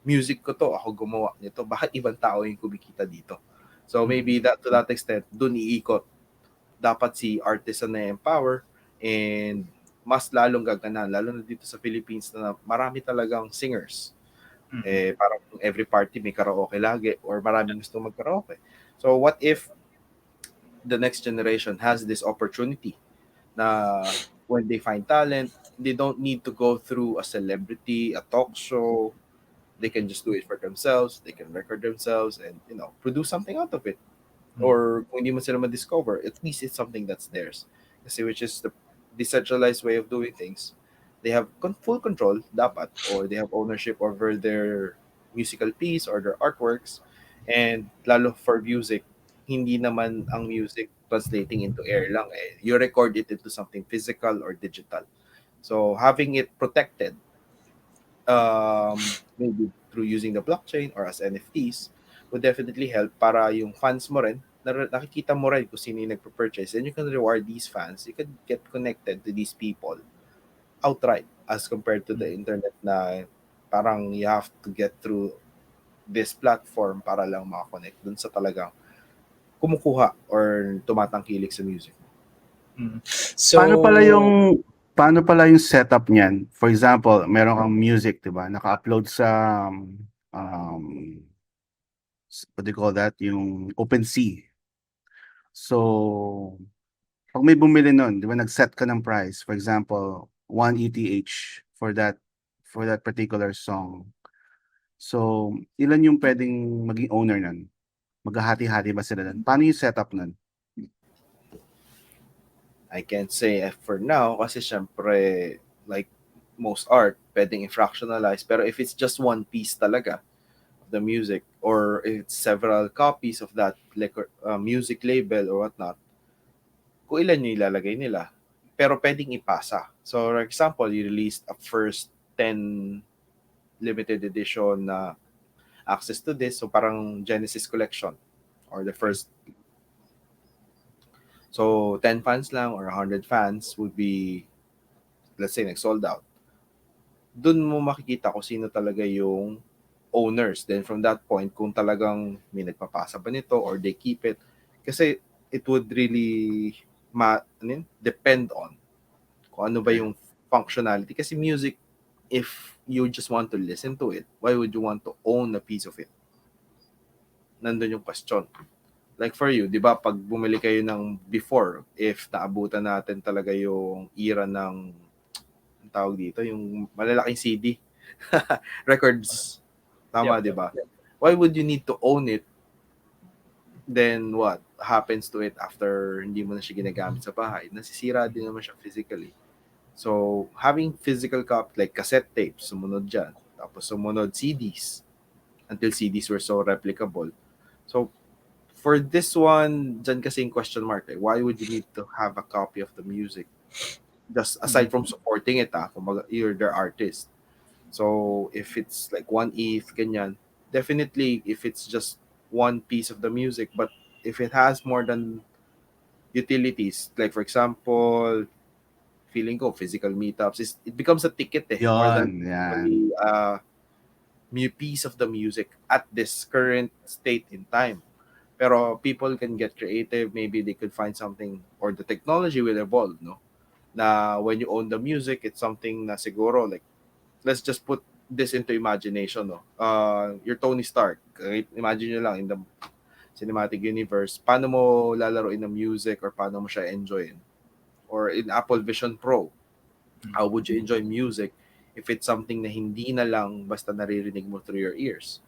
music ko to, ako gumawa nito. Bakit ibang tao yung kumikita dito? So maybe that to that extent, dun iikot. Dapat si artist na empower and mas lalong gagana, lalo na dito sa Philippines na marami talagang singers. Parang every party may karaoke lagi or maraming gusto mag-karaoke. So what if the next generation has this opportunity na when they find talent, they don't need to go through a celebrity, a talk show. They can just do it for themselves. They can record themselves and, produce something out of it. Or kung hindi mo sila ma-discover, at least it's something that's theirs. Kasi which is the decentralized way of doing things. They have full control, dapat, or they have ownership over their musical piece or their artworks. And lalo for music, hindi naman ang music translating into air lang eh. You record it into something physical or digital. So having it protected, maybe through using the blockchain or as NFTs, would definitely help para yung fans mo rin, nakikita mo rin kung sino yung nagpo-purchase, and you can reward these fans. You can get connected to these people outright as compared to the internet na parang you have to get through this platform para lang makakonect dun sa talagang kumukuha or tumatangkilik sa music. So, Paano pala yung setup niyan? For example, meron kang music, 'di ba? Naka-upload sa um what do you call that? Yung OpenSea. So, pag may bumili nun, 'di ba nag-set ka ng price, for example, 1 ETH for that particular song. So, ilan yung puwedeng maging owner nun? Maghahati-hati ba sila nun? Paano yung setup nun? I can't say for now kasi syempre like most art, pwedeng i-fractionalize. Pero if it's just one piece talaga of the music or it's several copies of that music label or whatnot, kung ilan yung ilalagay nila. Pero pwedeng ipasa. So, for example, you released a first 10 limited edition na access to this. So, parang Genesis Collection or the first. So, 10 fans lang or 100 fans would be, let's say, nag-sold out. Doon mo makikita kung sino talaga yung owners. Then from that point, kung talagang may nagpapasa ba nito or they keep it. Kasi it would really depend on kung ano ba yung functionality. Kasi music, if you just want to listen to it, why would you want to own a piece of it? Nandun yung question. Like for you, di ba, pag bumili kayo ng before, if naabutan natin talaga yung era ng, ang tawag dito, yung malalaking CD, records, tama, Yep. di ba? Why would you need to own it? Then what happens to it after hindi mo na siya ginagamit sa bahay? Nasisira din naman siya physically. So, having physical copy, like cassette tapes, sumunod dyan. Tapos sumunod CDs until CDs were so replicable. So, for this one, dyan kasi yung question mark. Eh. Why would you need to have a copy of the music? Just aside from supporting it, kumbaga, you're their artist. So, if it's like one ETH, ganyan, definitely if it's just one piece of the music, but if it has more than utilities, like for example, feeling ko physical meetups, it becomes a ticket more than 'Yon, 'yan. actually piece of the music at this current state in time. Pero people can get creative, maybe they could find something or the technology will evolve, no? Na when you own the music, it's something na siguro like let's just put this into imagination, no? You're Tony Stark. Imagine nyo lang in the cinematic universe, paano mo lalaroin ng music or paano mo siya enjoyin? Or in Apple Vision Pro, how would you enjoy music if it's something na hindi na lang basta naririnig mo through your ears?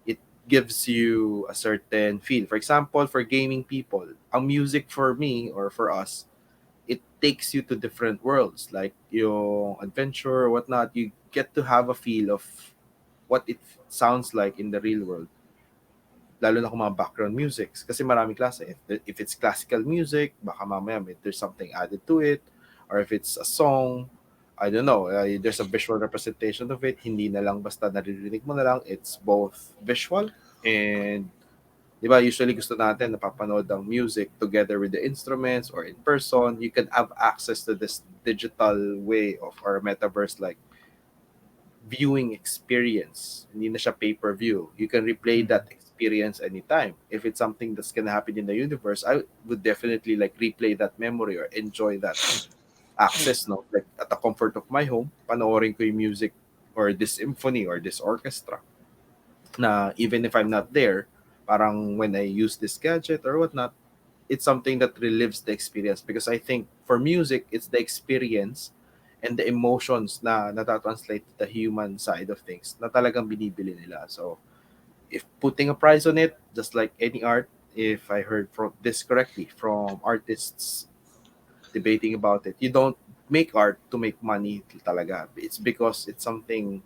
It gives you a certain feel. For example, for gaming people, ang music for me or for us, it takes you to different worlds. Like yung adventure or whatnot, you get to have a feel of what it sounds like in the real world. Lalo na kung mga background musics. Kasi marami klase. If it's classical music, baka mamaya there's something added to it. Or if it's a song, I don't know, there's a visual representation of it. Hindi na lang basta naririnig mo na lang. It's both visual and, di ba, usually gusto natin napapanood ang music together with the instruments or in person. You can have access to this digital way of our metaverse like viewing experience. Hindi na siya pay-per-view. You can replay that experience anytime. If it's something that's gonna happen in the universe, I would definitely like replay that memory or enjoy that access, no? Like at the comfort of my home, panoorin ko yung music or this symphony or this orchestra. Na even if I'm not there, parang when I use this gadget or whatnot, it's something that relives the experience because I think for music, it's the experience and the emotions na natatranslate to the human side of things na talagang binibili nila. So, if putting a price on it, just like any art, if I heard from this correctly from artists debating about it, you don't make art to make money talaga. It's because it's something,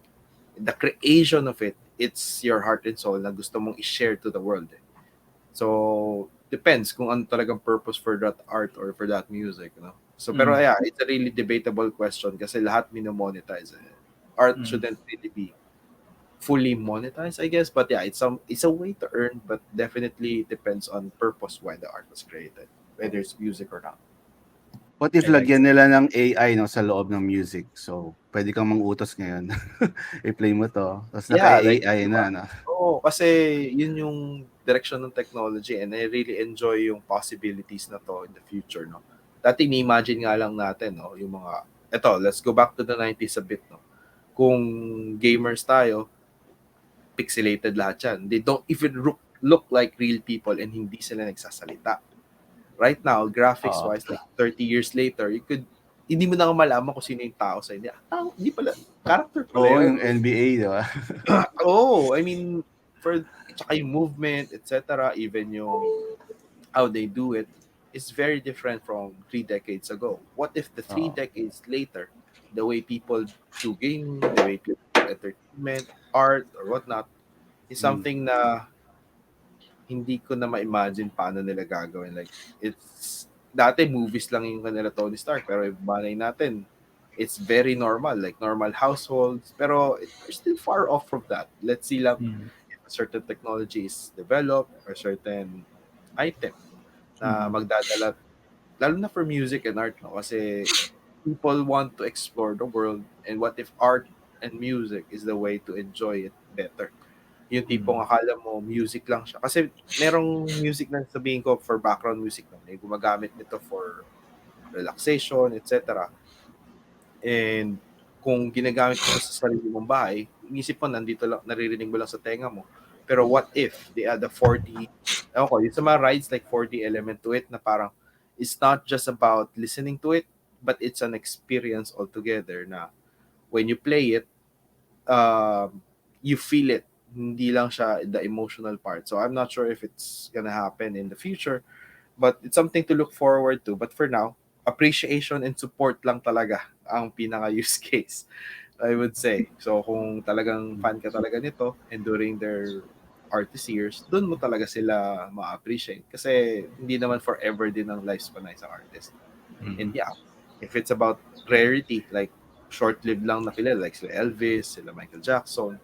the creation of it, it's your heart and soul na gusto mong i-share to the world. So, depends kung ano talagang purpose for that art or for that music, no? So, pero yeah, it's a really debatable question kasi lahat minomonetize. Art shouldn't really be fully monetized, I guess. But yeah, it's a way to earn, but definitely depends on purpose why the art was created, whether it's music or not. What if I like lagyan nila ng AI 'no, sa loob ng music? So, puwede kang mangutos ngayon. I-play mo 'to, ta's Yeah, like, naka-A-AI di ba? na 'no? Oo, kasi yun yung direction ng technology and I really enjoy yung possibilities na to in the future, no? Dati ni-imagine nga lang natin, no, yung mga, eto, let's go back to the 90s a bit, no? Kung gamers tayo, pixelated lahat yan. They don't even look like real people and hindi sila nagsasalita. Right now, graphics Oo. wise, like 30 years later, hindi mo na malaman kung sino yung tao sa hindi. Hindi pala, character pala Oo, yun. yung NBA, di ba? Oh, I mean, tsaka yung movement, etc., even yung how they do it is very different from 3 decades ago. What if the three Oo. decades later, the way people do gaming, the way people do entertainment, art, or whatnot, is something na hindi ko na ma-imagine paano nila gagawin. Like, dati movies lang yung kanila Tony Stark, pero balay natin, it's very normal, like normal households, pero we're still far off from that. Let's see lang if a certain technology is developed or certain item na magdadala, lalo na for music and art, no? Kasi people want to explore the world, and what if art and music is the way to enjoy it better? Yung tipong akala mo music lang siya. Kasi merong music na sabihin ko for background music na may gumagamit nito for relaxation, etc. And kung ginagamit mo sa sarili mong bahay, inisip mo nandito lang, naririnig mo lang sa tenga mo. Pero what if they add a 4D, yung sa mga rides like 4D element to it na parang it's not just about listening to it, but it's an experience altogether na when you play it, you feel it. Hindi lang siya the emotional part. So I'm not sure if it's gonna happen in the future, but it's something to look forward to. But for now, appreciation and support lang talaga ang pinaka use case, I would say. So kung talagang fan ka talaga nito and during their artist years, doon mo talaga sila ma-appreciate. Kasi hindi naman forever din ang lifespan ng isang artist. And yeah, if it's about rarity, like short-lived lang na kilala, like sila Elvis, sila Michael Jackson,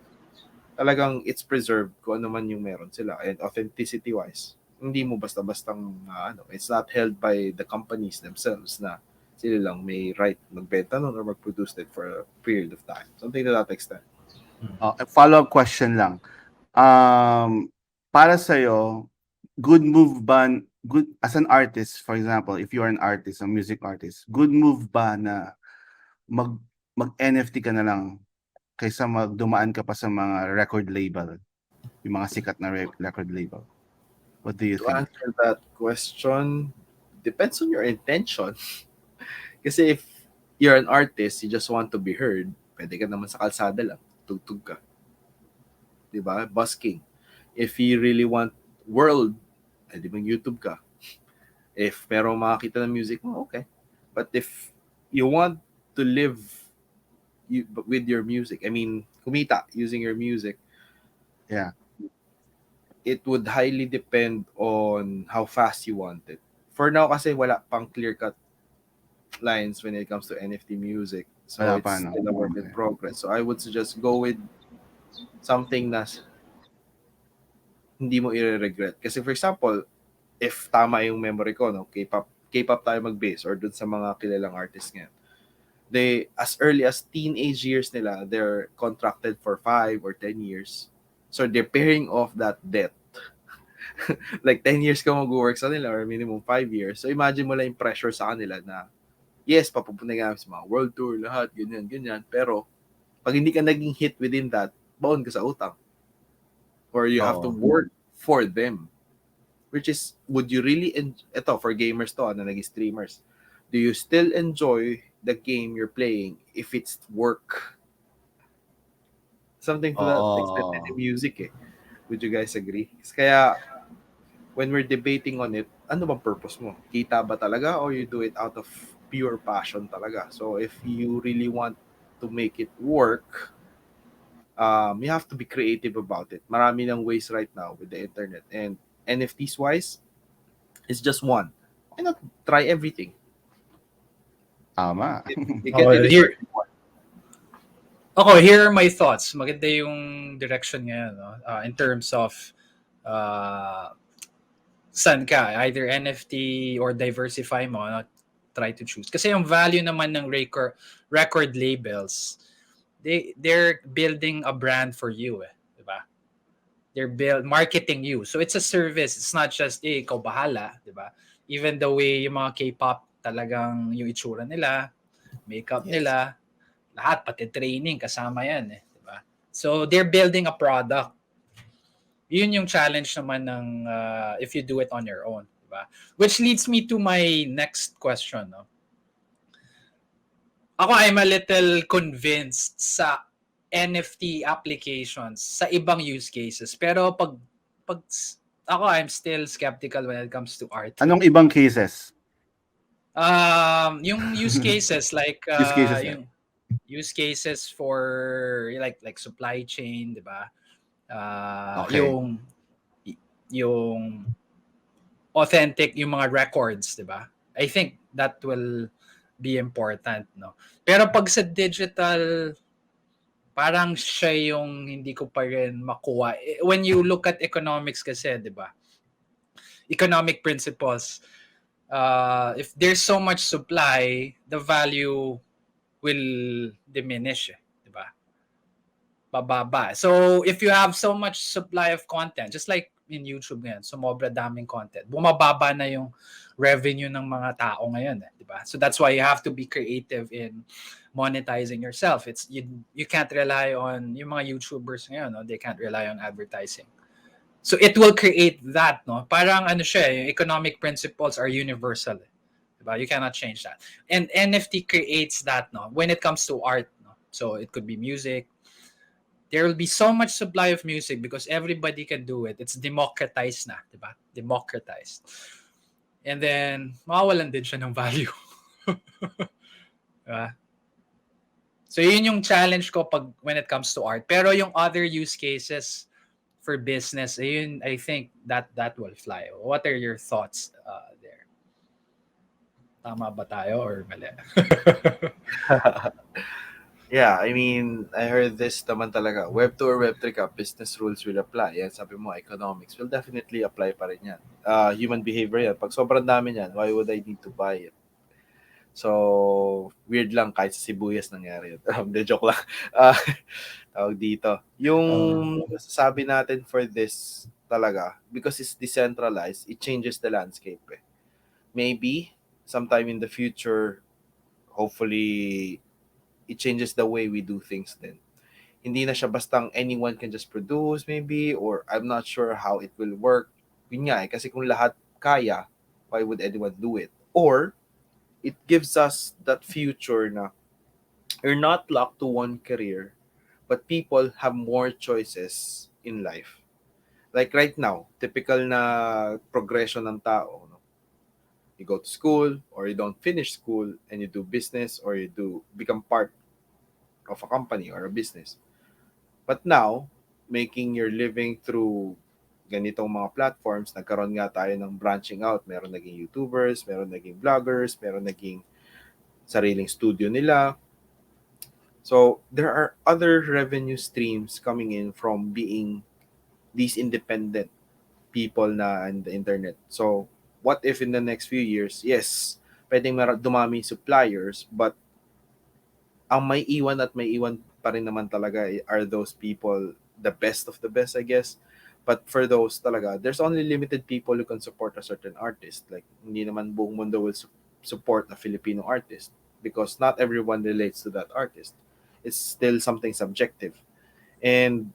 talagang it's preserved kung ano man yung meron sila. And authenticity-wise, hindi mo basta-bastang, it's not held by the companies themselves na sila lang may right magbenta nun or mag-produce it for a period of time. Something to that extent. Follow-up question lang. Para sa'yo, good move ba, good, as an artist, for example, if you're an artist, a music artist, good move ba na mag-NFT ka na lang kaysa magdumaan ka pa sa mga record label, yung mga sikat na record label? What do you To think? answer that question, depends on your intention. Kasi if you're an artist, you just want to be heard, pwede ka naman sa kalsada lang, tugtog ka. Diba? Busking. If you really want world, pwede mag YouTube ka. If merong makakita ng music mo, okay. But if you want to live with your music, I mean, kumita using your music, Yeah. it would highly depend on how fast you want it. For now, kasi wala pang clear-cut lines when it comes to NFT music. So Wala it's pa, no? still a work in progress. So I would suggest go with something na hindi mo i-regret. Kasi for example, if tama yung memory ko, no, K-pop tayo mag-base or dun sa mga kilalang artists ngayon. They, as early as teenage years nila, they're contracted for 5 or 10 years. So they're paying off that debt. Like 10 years ka mag-work sa nila or minimum 5 years. So imagine mo lang yung pressure sa kanila na yes, papupunta nga sa mga world tour, lahat, ganyan, ganyan. Pero pag hindi ka naging hit within that, baon ka sa utang. Or you have to work for them. Which is, would you really, ito, for gamers to, naging streamers, do you still enjoy the game you're playing if it's work? Something to that extent in music eh. Would you guys agree? Kaya, when we're debating on it, ano bang purpose mo? Kita ba talaga or you do it out of pure passion talaga? So if you really want to make it work, you have to be creative about it. Marami ng ways right now with the internet. And NFTs wise, it's just one. Why not try everything? Tama. You can't really start with one. Okay, here are my thoughts. Maganda yung direction ngayon, no? In terms of saan ka, either NFT or diversify mo, no? Try to choose. Kasi yung value naman ng record labels, they're building a brand for you, eh, di ba? They're marketing you. So it's a service. It's not just, ikaw bahala, di ba? Even the way yung mga K-pop talagang yung itsura nila, makeup nila, lahat, pati training, kasama yan, eh, di ba? So they're building a product. Yun yung challenge naman ng if you do it on your own, di ba? ba? Which leads me to my next question, no? Ako, I'm a little convinced sa NFT applications sa ibang use cases. Pero pag ako, I'm still skeptical when it comes to art. Anong ibang cases? Yung use cases like Use cases eh. yung use cases for like supply chain, 'di ba? Okay. Yung authentic yung mga records, 'di ba? I think that will be important, no? Pero pag sa digital, parang siya yung hindi ko pa rin makuha. When you look at economics kasi, 'di ba? Economic principles, if there's so much supply, the value will diminish, 'di ba? Bababa. So, if you have so much supply of content, just like in YouTube ngayon, sumobra daming content, bumababa na yung revenue ng mga tao ngayon, di ba? So that's why you have to be creative in monetizing yourself. It's you can't rely on yung mga YouTubers ngayon, no? They can't rely on advertising. So it will create that, no? Parang ano siya, yung economic principles are universal. Diba? You cannot change that. And NFT creates that, no? When it comes to art, no? So it could be music. There will be so much supply of music because everybody can do it. It's democratized na, diba? Democratized. And then, mawawalan din siya ng value. Diba? So yun yung challenge ko when it comes to art. Pero yung other use cases for business, ayun, I think that will fly. What are your thoughts there? Tama ba tayo or mali? Yeah, I mean, I heard this naman talaga. Web 2 or Web 3 ka, business rules will apply. Yan, sabi mo, economics will definitely apply pa rin yan. Human behavior yan. Pag sobrang dami yan, why would I need to buy it? So, weird lang kahit sa sibuyas nangyari yun. De joke lang. Tawag dito. Yung sabi natin for this talaga, because it's decentralized, it changes the landscape. Maybe, sometime in the future, hopefully, it changes the way we do things then. Hindi na siya bastang anyone can just produce maybe, or I'm not sure how it will work. Yun nga kasi kung lahat kaya, why would anyone do it? Or, it gives us that future na you're not locked to one career, but people have more choices in life. Like right now, typical na progression ng tao. No? You go to school, or you don't finish school, and you do business, or you do become part of a company or a business. But now, making your living through ganitong mga platforms, nagkaroon nga tayo ng branching out. Meron naging YouTubers, meron naging vloggers, meron naging sariling studio nila. So, there are other revenue streams coming in from being these independent people na in the internet. So, what if in the next few years, yes, pwedeng dumami suppliers, but ang may iwan at may iwan pa rin naman talaga are those people, the best of the best, I guess. But for those talaga, there's only limited people who can support a certain artist. Like, hindi naman buong mundo will support a Filipino artist because not everyone relates to that artist. It's still something subjective. And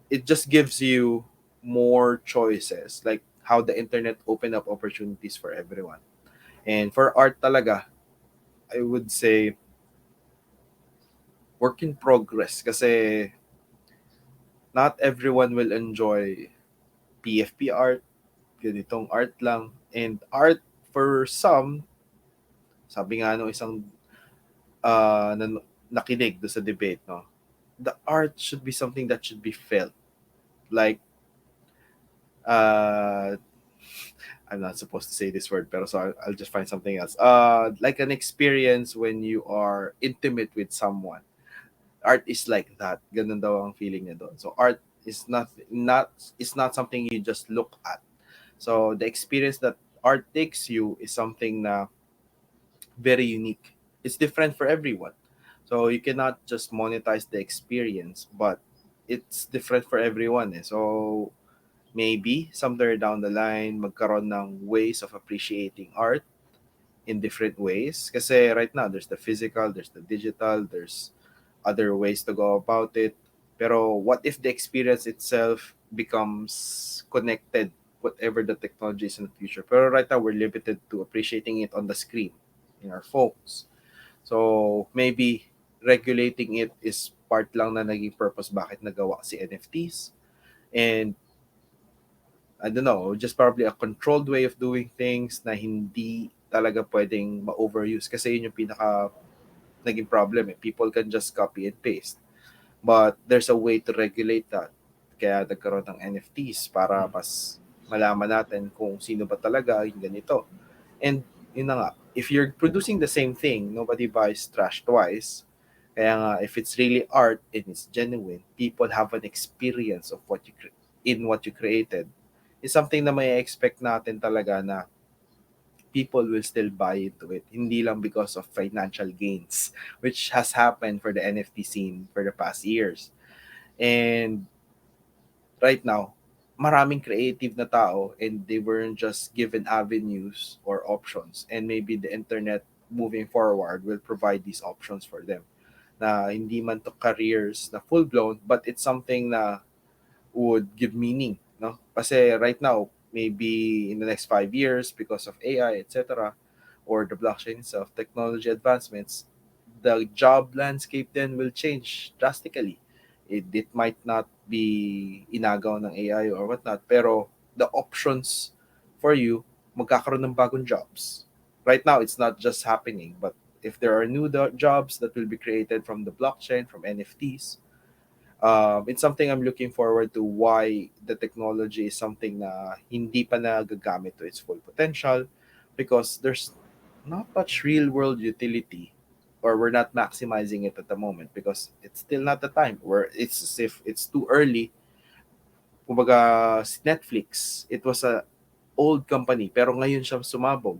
it just gives you more choices, like how the internet opened up opportunities for everyone. And for art talaga, I would say work in progress kasi not everyone will enjoy PFP art, ganitong art lang. And art for some, sabi nga nung isang nakinig do sa debate, no? The art should be something that should be felt. Like, I'm not supposed to say this word, pero so I'll just find something else. Like an experience when you are intimate with someone. Art is like that. Ganun daw ang feeling niya doon. So art is not something you just look at. So the experience that art takes you is something na very unique. It's different for everyone. So you cannot just monetize the experience, but it's different for everyone. So maybe somewhere down the line, magkaroon ng ways of appreciating art in different ways. Kasi right now, there's the physical, there's the digital, there's other ways to go about it. Pero what if the experience itself becomes connected whatever the technology is in the future. Pero right now, we're limited to appreciating it on the screen, in our phones. So, maybe regulating it is part lang na naging purpose bakit nagawa si NFTs. And I don't know, just probably a controlled way of doing things na hindi talaga pwedeng ma-overuse. Kasi yun yung pinaka naging problem eh. People can just copy and paste. But there's a way to regulate that. Kaya nagkaroon ng NFTs para mas malaman natin kung sino ba talaga yung ganito. And yun na nga, if you're producing the same thing, nobody buys trash twice. Kaya nga, if it's really art and it's genuine, people have an experience of what in what you created. It's something na may expect natin talaga na people will still buy into it. Hindi lang because of financial gains, which has happened for the NFT scene for the past years. And right now, maraming creative na tao and they weren't just given avenues or options. And maybe the internet moving forward will provide these options for them. Na hindi man to careers na full-blown, but it's something na would give meaning, no? Kasi right now, maybe in the next 5 years, because of AI, etc., or the blockchain itself, technology advancements, the job landscape then will change drastically. It might not be inagaw ng AI or whatnot, pero the options for you, magkakaroon ng bagong jobs. Right now, it's not just happening, but if there are new jobs that will be created from the blockchain, from NFTs, it's something I'm looking forward to why the technology is something na hindi pa nagagamit to its full potential because there's not much real world utility or we're not maximizing it at the moment because it's still not the time where it's as if it's too early. Kumbaga, si Netflix, it was a old company pero ngayon siya sumabog.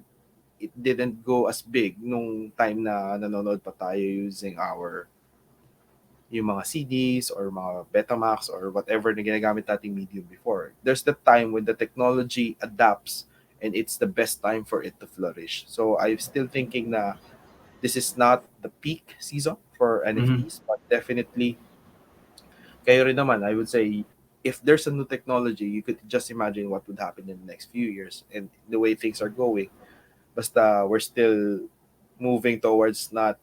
It didn't go as big nung time na nanonood pa tayo using our yung mga CDs or mga Betamax or whatever na ginagamit nating medium before. There's the time when the technology adapts and it's the best time for it to flourish. So I'm still thinking na this is not the peak season for NFTs, but definitely kayo rin naman, I would say if there's a new technology, you could just imagine what would happen in the next few years and the way things are going. Basta we're still moving towards not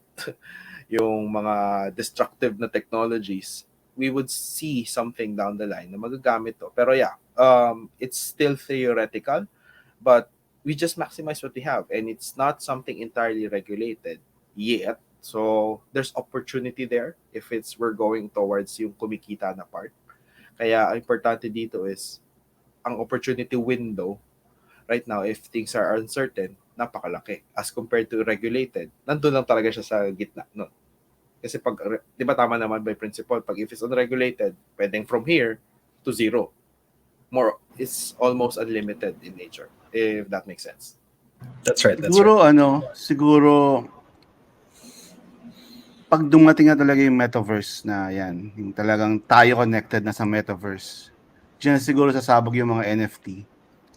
yung mga destructive na technologies, we would see something down the line na magagamit to. Pero yeah, it's still theoretical, but we just maximize what we have. And it's not something entirely regulated yet. So there's opportunity there if it's we're going towards yung kumikita na part. Kaya ang importante dito is ang opportunity window right now if things are uncertain, napakalaki. As compared to regulated, nandun lang talaga siya sa gitna. No? Kasi pag, di ba tama naman by principle, pag if it's unregulated, pwedeng from here to zero. More, it's almost unlimited in nature, if that makes sense. That's right. That's Siguro, right. siguro, pag dumating na talaga yung metaverse na yan, yung talagang tayo connected na sa metaverse, diyan siguro sasabog yung mga NFT.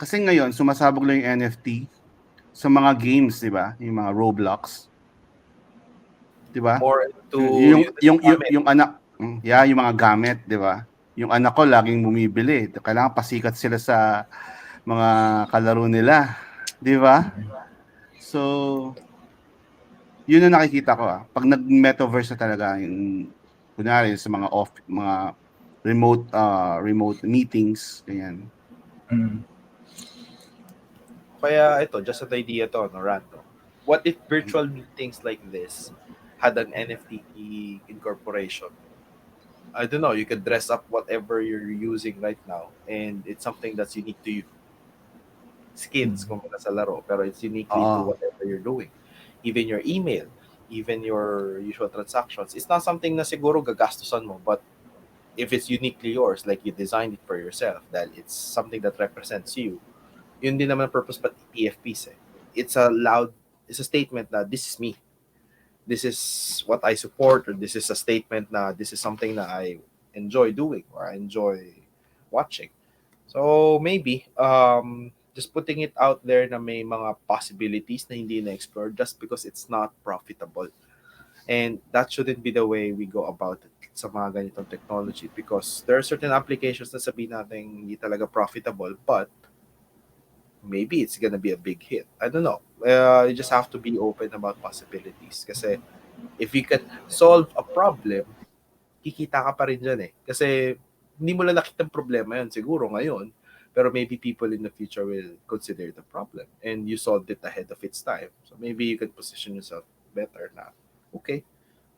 Kasi ngayon, sumasabog lang yung NFT sa mga games, di ba? Yung mga Roblox. Di ba? More into Yung anak, yung mga gamit, di ba? Yung anak ko laging bumibili. Kailangan pasikat sila sa mga kalaro nila. Di ba? So, yun ang nakikita ko Pag nag-metaverse na talaga, yung kunwari sa mga remote meetings, ganyan. Kaya ito, just an idea to, no, random. What if virtual meetings like this had an NFT incorporation? I don't know, you could dress up whatever you're using right now and it's something that's unique to you. Skins, kumbaga sa laro, pero it's uniquely to whatever you're doing. Even your email, even your usual transactions, it's not something na siguro gagastusan mo, but if it's uniquely yours, like you designed it for yourself, that it's something that represents you, yun din naman ang purpose but PFPs eh. It's a statement that this is me. This is what I support, or this is a statement na this is something that I enjoy doing or I enjoy watching. So maybe just putting it out there na may mga possibilities na hindi na-explore just because it's not profitable. And that shouldn't be the way we go about it sa mga ganitong technology because there are certain applications na sabihin natin hindi talaga profitable but maybe it's gonna be a big hit. I don't know. You just have to be open about possibilities. Kasi if you can solve a problem, kikita ka pa rin dyan eh. Kasi hindi mo lang nakita ang problema yun siguro ngayon, pero maybe people in the future will consider the problem and you solved it ahead of its time. So maybe you can position yourself better na, okay,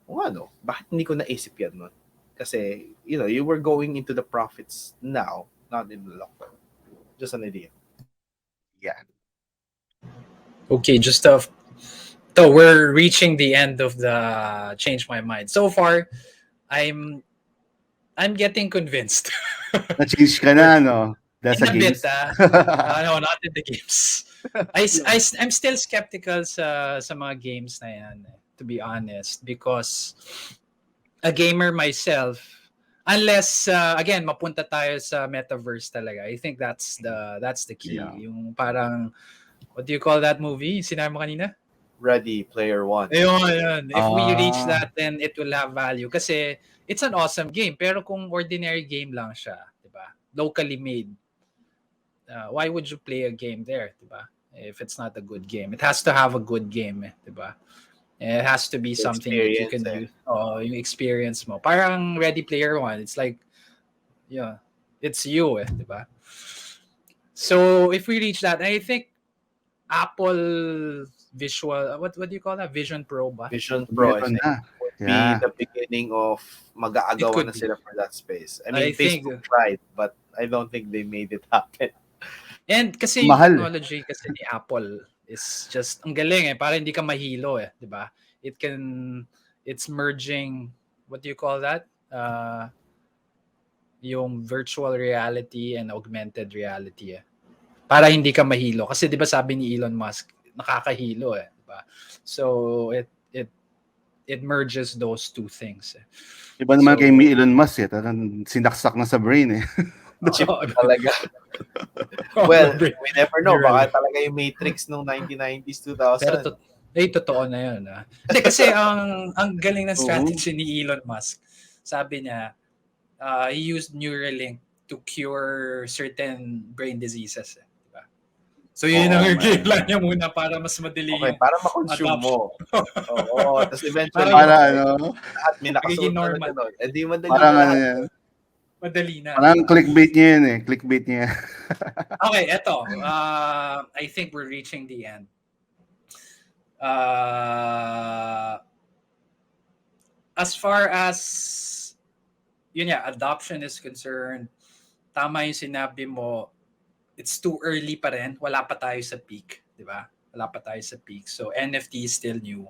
o ano, bakit hindi ko naisip yan nun? Kasi, you were going into the profits now, not in the long term. Just an idea. Yeah. Okay, so we're reaching the end of the change my mind. So far, I'm getting convinced. Na-change ka na, no? That's In a a bit, games. no, not in the games. I'm still skeptical sa mga games na yan, to be honest, because a gamer myself, unless again mapunta tayo sa metaverse talaga. I think that's the key. Yeah. Yung parang, what do you call that movie? Sinabi mo kanina? Ready Player One. Ayun. If we reach that, then it will have value. Kasi it's an awesome game. Pero kung ordinary game lang siya, di ba? Locally made, why would you play a game there, di ba? If it's not a good game. It has to have a good game, di ba? It has to be The something that you can experience, use. Yung experience mo. Parang Ready Player One. It's like, yeah, it's you, di ba? So if we reach that, I think Apple Visual, what do you call that? Vision Pro ba? Vision Pro, I Meron think, na. would Yeah. be the beginning of It mag-aagawan could na be. sila for that space. I I mean, think- Facebook tried, but I don't think they made it happen. And kasi yung Mahal. technology kasi ni Apple is just, ang galing eh. Para hindi ka mahilo eh. Di ba? It's merging, what do you call that? Yung virtual reality and augmented reality eh. Para hindi ka mahilo. Kasi di ba sabi ni Elon Musk, nakakahilo eh. Di ba? So, it merges those two things eh. Iba naman So- kay Elon Musk eh. Talagang sinaksak na sa brain eh. Chip Oo. talaga. Well, Brain. we never know. Neural. Baka talaga yung Matrix nung 1990s, 2000. Pero totoo na yun. Hindi, kasi ang galing ng strategy ni Elon Musk. Sabi niya, he used Neuralink to cure certain brain diseases. Diba? So yun Oo, ang man. game niya muna para mas madali Okay, yung para ma-consume mo. Oo, tapos eventually, Para ano, lahat may nakasuot Magiging na normal. gano'n. Eh di madali parang na ano lahat. yan. madali na. Parang clickbait niya yun eh. Clickbait niya. Okay, eto. I think we're reaching the end. As far as adoption is concerned, tama yung sinabi mo, it's too early pa rin. Wala pa tayo sa peak, di ba? Wala pa tayo sa peak. So NFT is still new.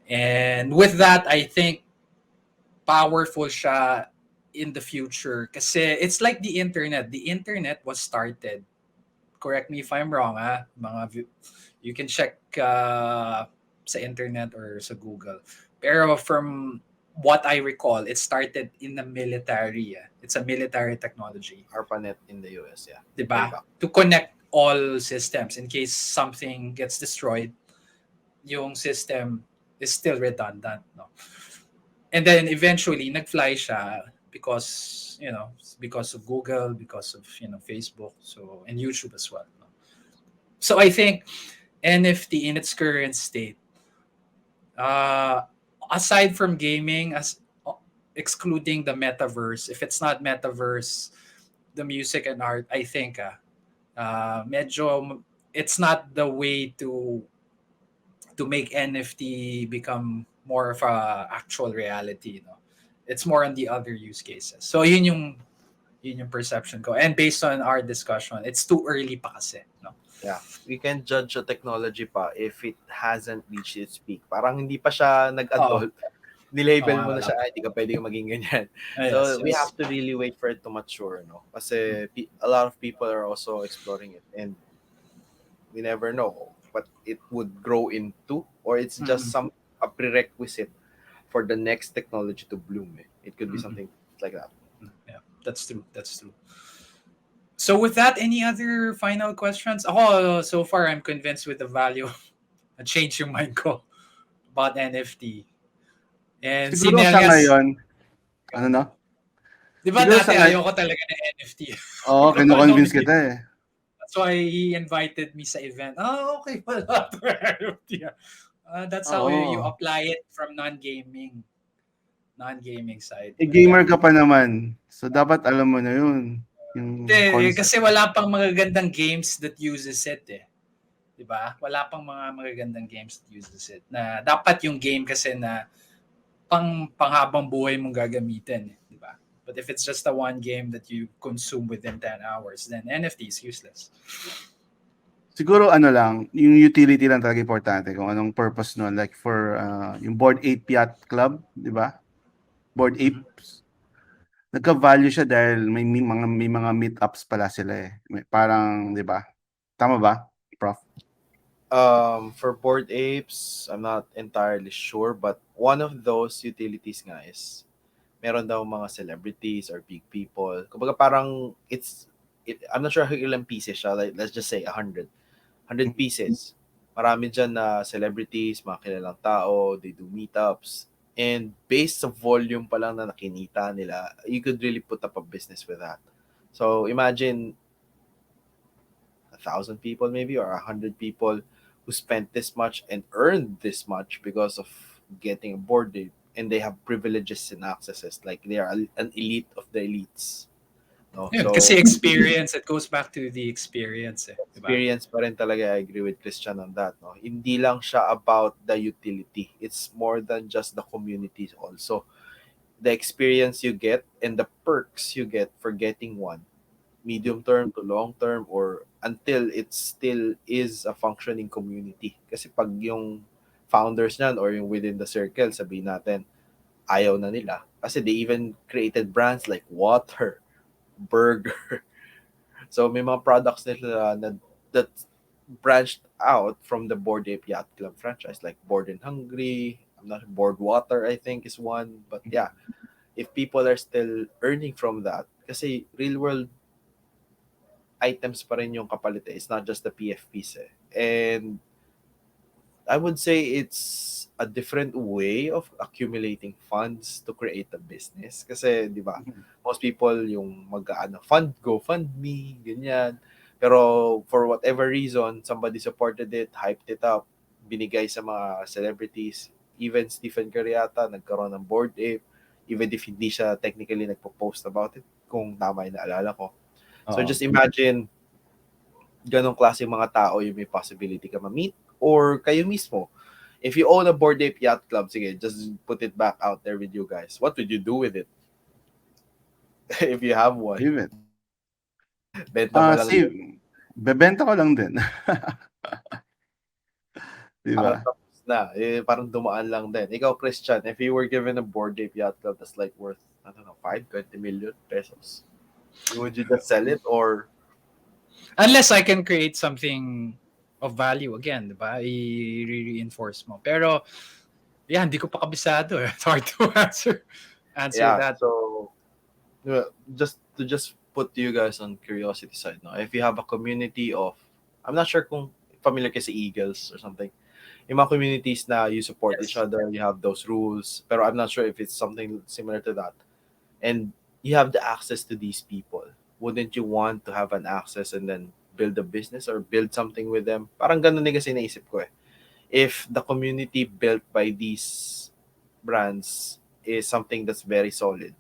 And with that, I think powerful siya in the future. Kasi it's like the internet. The internet was started. Correct me if I'm wrong, ha? You can check sa internet or sa Google. Pero from what I recall, it started in the military. It's a military technology. ARPANET in the US, yeah. Diba? To connect all systems in case something gets destroyed, yung system is still redundant. No? And then eventually, nag-fly siya because of Google, because of Facebook, so and YouTube as well. No? So I think NFT in its current state, aside from gaming, as excluding the metaverse, if it's not metaverse, the music and art, I think medyo it's not the way to make NFT become more of a actual reality. It's more on the other use cases. So yun yung perception ko. And based on our discussion, it's too early pa kasi. No? Yeah. We can judge a technology pa if it hasn't reached its peak. Parang hindi pa siya nag-adult. Nilabel mo na siya, hindi ka pwedeng maging ganyan. So we have to really wait for it to mature. No? Kasi a lot of people are also exploring it. And we never know what it would grow into, or it's just a prerequisite for the next technology to bloom. It could be something like that. Yeah, that's true. So with that, any other final questions? Ako, so far, I'm convinced with the value. Change yung mind ko about NFT. And Siguro sa ngayon, ano no? Di ba Siguro dati sa ngayon- ayoko talaga ng NFT? Oo, kinukonvince kita eh. That's why he invited me sa event. Oh, okay pala. Yeah. That's how you Oo. apply it from non-gaming side. Eh, But yeah. gamer ka pa naman. So, dapat alam mo na yun. Yung Hindi, concept. kasi wala pang magagandang games that uses it eh. 'Di ba? Wala pang mga magagandang games that uses it. Na dapat yung game kasi na panghabang buhay mong gagamitin, eh, 'di ba? But if it's just a one game that you consume within 10 hours, then NFT is useless. Siguro ano lang, yung utility lang talaga importante kung anong purpose nun. Like for yung Bored Ape Yacht Club, di ba? Bored Apes. Nagka-value siya dahil may mga meetups pala sila eh. Parang, di ba? Tama ba, Prof? For board apes, I'm not entirely sure, but one of those utilities nga is meron daw mga celebrities or big people. Kumbaga parang I'm not sure how ilang pieces siya. Like, let's just say 100 pieces. Marami dyan na celebrities, mga kilalang tao, they do meetups. And based sa volume pa lang na nakinita nila, you could really put up a business with that. So imagine 1,000 people maybe or 100 people who spent this much and earned this much because of getting a board date, and they have privileges and accesses, like they are an elite of the elites, no? Yun, So kasi experience, it goes back to the experience eh, 'di ba? experience pa rin talaga. I agree with Christian on that, no? Hindi lang siya about the utility, it's more than just the community. Also the experience you get and the perks you get for getting one, medium term to long term, or until it still is a functioning community. Kasi pag yung founders niyan or yung within the circle, sabihin natin, ayaw na nila. Kasi they even created brands like water, burger. So may mga products nila na that branched out from the Bored Ape Yacht Club franchise, like Bored and Hungry. I'm not Bored Water, I think, is one. But yeah, if people are still earning from that, kasi real world items pa rin yung kapalit eh. It's not just the PFPs eh. And I would say it's a different way of accumulating funds to create a business. Kasi, di ba, most people yung GoFundMe, ganyan. Pero for whatever reason, somebody supported it, hyped it up, binigay sa mga celebrities. Even Stephen Curry yata, nagkaroon ng Bored Ape, even if hindi siya technically nagpo-post about it, kung tama yung naalala ko. So Oo. just imagine, ganong klase mga tao yung may possibility ka ma-meet or kayo mismo. If you own a Bored Ape Yacht Club, sige, just put it back out there with you guys. What would you do with it? If you have one, Leave it. benta mo lang yun. Save. Bebenta ko lang din. Di Parang ba? tapos na. Eh, parang dumaan lang din. Ikaw, Christian, if you were given a Bored Ape Yacht Club that's like worth, I don't know, 5-20 million pesos, would you just sell it or Unless I can create something of value again, 'di ba? I-reinforce mo. Pero yeah, hindi ko pa kabisado eh. It's hard to answer yeah, that. so just put you guys on curiosity side, no? If you have a community of, I'm not sure kung familiar kasi Eagles or something. Yung mga communities na you support each Yes. other, you have those rules, pero I'm not sure if it's something similar to that. And you have the access to these people. Wouldn't you want to have an access and then build a business or build something with them? Parang ganun din kasi naisip ko eh. If the community built by these brands is something that's very solid,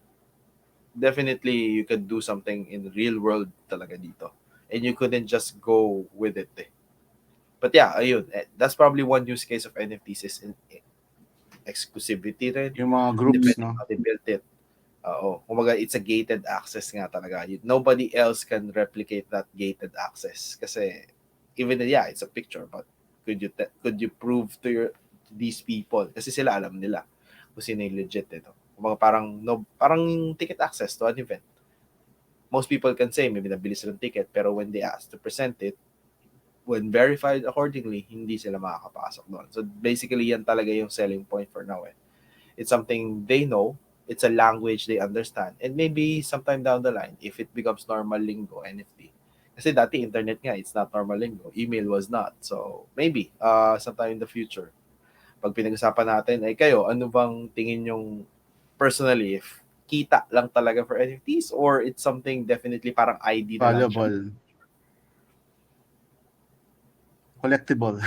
definitely you could do something in the real world talaga dito. And you couldn't just go with it eh. But yeah, ayun. That's probably one use case of NFTs is in exclusivity rin. Yung mga groups, Depending no? how they built it. Oo. Kumbaga, it's a gated access nga talaga. Nobody else can replicate that gated access. Kasi, even yeah, it's a picture, but could you prove to these people? Kasi sila alam nila kung sino yung legit ito. Kumbaga, parang yung ticket access to an event. Most people can say, maybe nabili silang ticket, pero when they ask to present it, when verified accordingly, hindi sila makakapasok doon. So basically, yan talaga yung selling point for now eh. It's something they know, it's a language they understand, and maybe sometime down the line, if it becomes normal lingo, NFT. Kasi dati internet nga, it's not normal lingo. Email was not. So maybe, sometime in the future, pag pinag-usapan natin, ay kayo, ano bang tingin yung personally, if kita lang talaga for NFTs or it's something definitely parang ID na lang siya? Valuable. Collectible.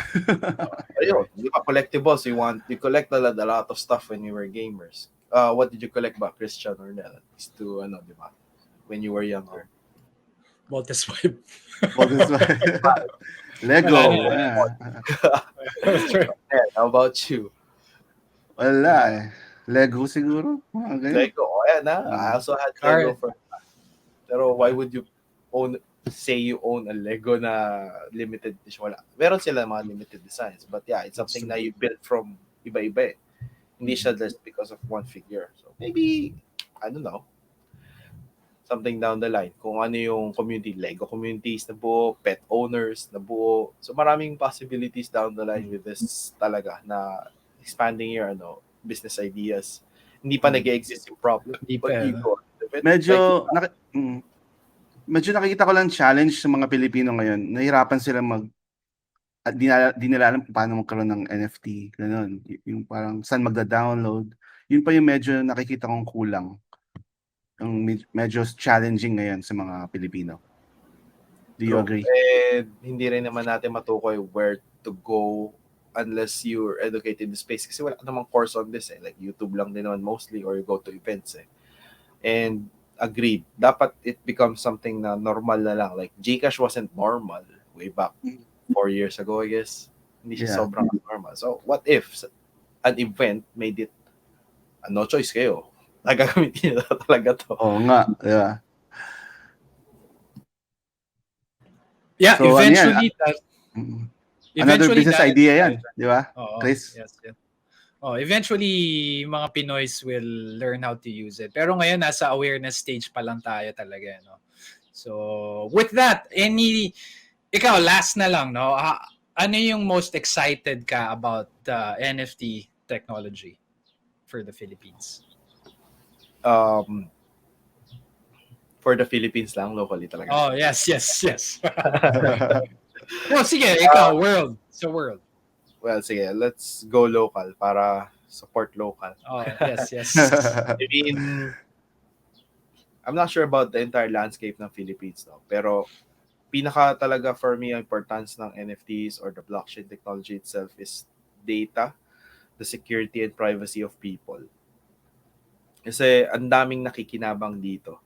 Ayun, di ba collectibles, you collect a lot of stuff when you were gamers. What did you collect ba, Christian or Nell? Is to, ano, di ba? When you were younger. Voltes 5. All this Wala na. Lego. Ah. Yeah, how about you? Wala eh. Lego siguro. Mga ganyan. Lego. Oh, yeah, na. I Ah. also had Lego Card. for. Pero why Diba? would you own say you own a Lego na limited edition? Wala. Meron sila mga limited designs, but yeah, it's That's something true. na you built from iba-iba eh. Hindi siya just because of one figure. So maybe I don't know, something down the line. Kung ano yung community, Lego communities na buo, pet owners na buo. So maraming possibilities down the line with this talaga na expanding your business ideas. Hindi pa nag-exist yung problem, Hindi pa. but you Ano. go out of it. Medyo, Like, medyo nakikita ko lang challenge sa mga Pilipino ngayon. Nahirapan sila at di nila alam kung paano magkaroon ng NFT. Ganun. Yung parang saan magda-download. Yun pa yung medyo nakikita kong kulang. Yung medyo challenging ngayon sa mga Pilipino. Do you true. agree? And hindi rin naman natin matukoy where to go unless you're educated in the space. Kasi wala namang course on this eh. Like YouTube lang din naman mostly or you go to events eh. And agreed, dapat it becomes something na normal na lang. Like Gcash wasn't normal way back 4 years ago, I guess. Hindi siya Yeah. sobrang normal. So what if an event made it no choice kayo? Nagagamitin nyo talaga to. Oo nga. Yeah. Yeah, So, ano yan? eventually that Mm. Another eventually business that idea yan. Di ba? Oo, Chris? yes, yes. Oh, eventually mga Pinoys will learn how to use it. Pero ngayon nasa awareness stage pa lang tayo talaga, no. So, with that, ikaw last na lang, no. Ano yung most excited ka about the NFT technology for the Philippines? For the Philippines lang, locally talaga. Oh, yes. Well, sige, ikaw, world. So, world. Well, sige, let's go local para support local. Oh, yes. I mean, I'm not sure about the entire landscape ng Philippines, no? Pero pinaka talaga for me ang importance ng NFTs or the blockchain technology itself is data, the security and privacy of people. Kasi ang daming nakikinabang dito.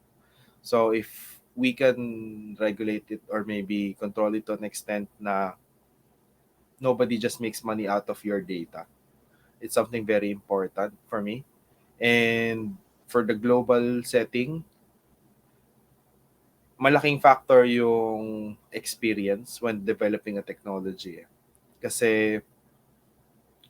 So if we can regulate it or maybe control it to an extent na nobody just makes money out of your data, it's something very important for me. And for the global setting, malaking factor yung experience when developing a technology. Kasi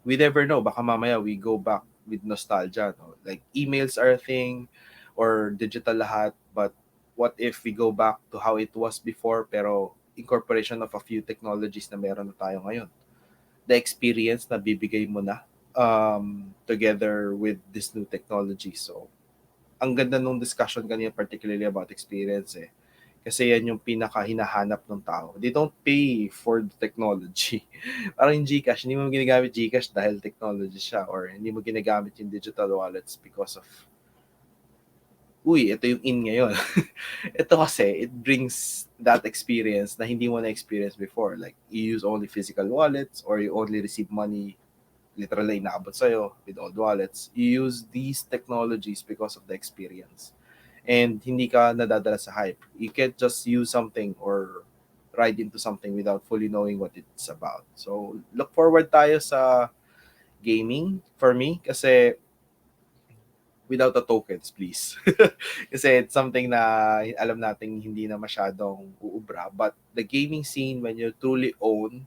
we never know, baka mamaya we go back with nostalgia. No? Like emails are a thing or digital lahat, but what if we go back to how it was before pero incorporation of a few technologies na meron na tayo ngayon? The experience na bibigay mo na together with this new technology. So, ang ganda nung discussion kanina particularly about experience eh. Kasi yan yung pinaka-hinahanap ng tao. They don't pay for the technology. Parang yung Gcash, hindi mo ginagamit Gcash dahil technology siya or hindi mo ginagamit yung digital wallets because of ito yung in ngayon. Ito kasi, it brings that experience na hindi mo na-experience before. Like, you use only physical wallets or you only receive money literally inaabot sa'yo with old wallets. You use these technologies because of the experience. And hindi ka nadadala sa hype. You can't just use something or ride into something without fully knowing what it's about. So, look forward tayo sa gaming for me kasi without the tokens, please. Kasi it's something na alam nating hindi na masyadong uubra. But the gaming scene, when you truly own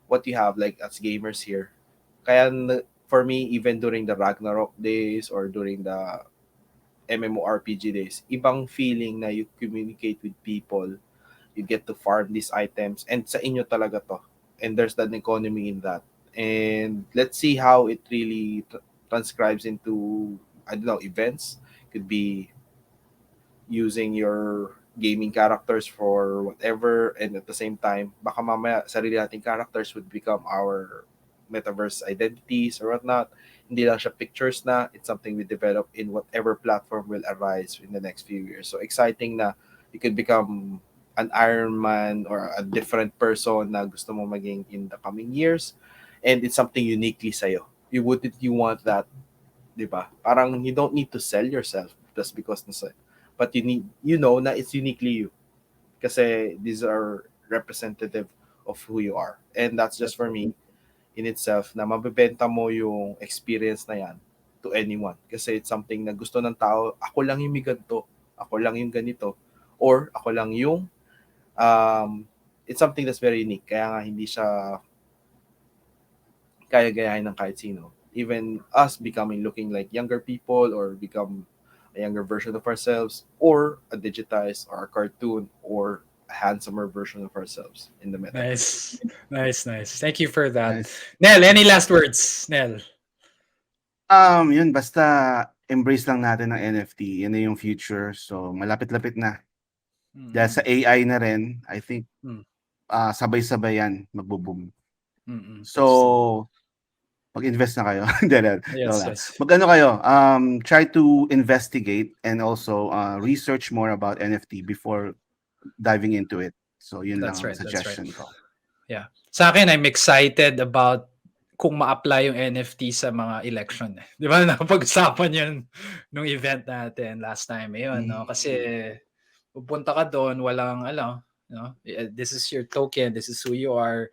what you have, like as gamers here, kaya for me, even during the Ragnarok days or during the MMORPG days, ibang feeling na you communicate with people, you get to farm these items, and sa inyo talaga to. And there's an economy in that. And let's see how it really transcribes into, I don't know, events. Could be using your gaming characters for whatever, and at the same time, baka mamaya sarili nating characters would become our metaverse identities or whatnot. Hindi lang siya pictures na, it's something we develop in whatever platform will arise in the next few years. So exciting na you could become an Iron Man or a different person na gusto mo maging in the coming years, and it's something uniquely sa'yo. Wouldn't you want that, di ba? Parang you don't need to sell yourself just because but you know na it's uniquely you. Kasi these are representative of who you are. And that's just for me in itself na mabebenta mo yung experience na yan to anyone. Kasi it's something na gusto ng tao, ako lang yung may ganito, ako lang yung ganito, or ako lang yung it's something that's very unique. Kaya nga hindi siya kaya-gayahin ng kahit sino. Even us looking like younger people or become a younger version of ourselves or a digitized or a cartoon or a handsomer version of ourselves in the metaverse. Nice. Thank you for that. Nice. Nel, any last words? Nel? Yun, basta embrace lang natin ng NFT. Yan na yung future. So, malapit-lapit na. Dahil sa AI na rin, I think, sabay-sabay yan, magbo-boom. So, mag-invest na kayo. Yes. Mag-ano kayo, try to investigate and also research more about NFT before diving into it. So, yun lang ang suggestion ko. Yeah. Sa akin, I'm excited about kung ma-apply yung NFT sa mga election. Di ba? Napag-usapan yun nung event natin last time. Ayun, no? Kasi pupunta ka doon, walang, this is your token, this is who you are.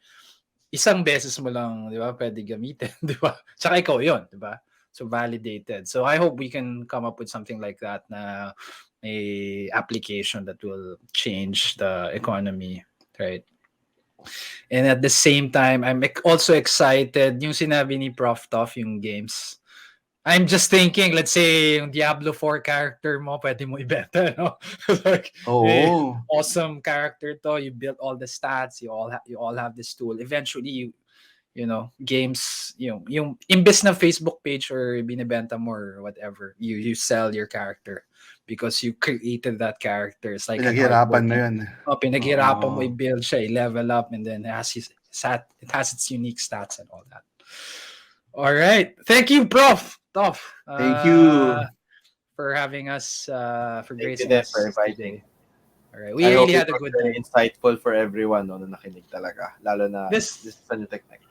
Isang beses mo lang, di ba, pwede gamitin, di ba? Tsaka ikaw yun, di ba? So, validated. So, I hope we can come up with something like that na a application that will change the economy, right? And at the same time, I'm also excited yung sinabi ni Prof Toff, yung games. I'm just thinking, let's say, yung Diablo 4 character mo, pwede mo ibenta, no? Like, hey, awesome character to. You built all the stats. You all have this tool. Eventually, you know, games, yung imbes na Facebook page or binibenta mo or whatever, you sell your character because you created that character. It's like pinaghirapan mo yun. Pinaghirapan mo i-build siya, i-level up, and then it has its unique stats and all that. All right. Thank you, Prof Toff. Thank you for having us, for gracing us for inviting. All right. We really had a good time. Insightful for everyone, no, na nakinig talaga. Lalo na this is a new technique.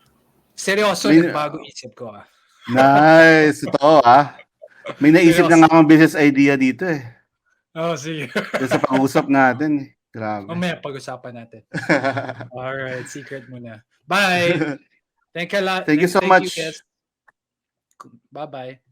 Seryoso, nagbago isip ko. Nice. Ito, may naisip na nga akong business idea dito eh. Sige. Sa pag-usap natin. Grabe. Mamaya pag-usapan natin. Alright, secret muna. Bye! Thank you a lot. Thank you so much. Bye-bye.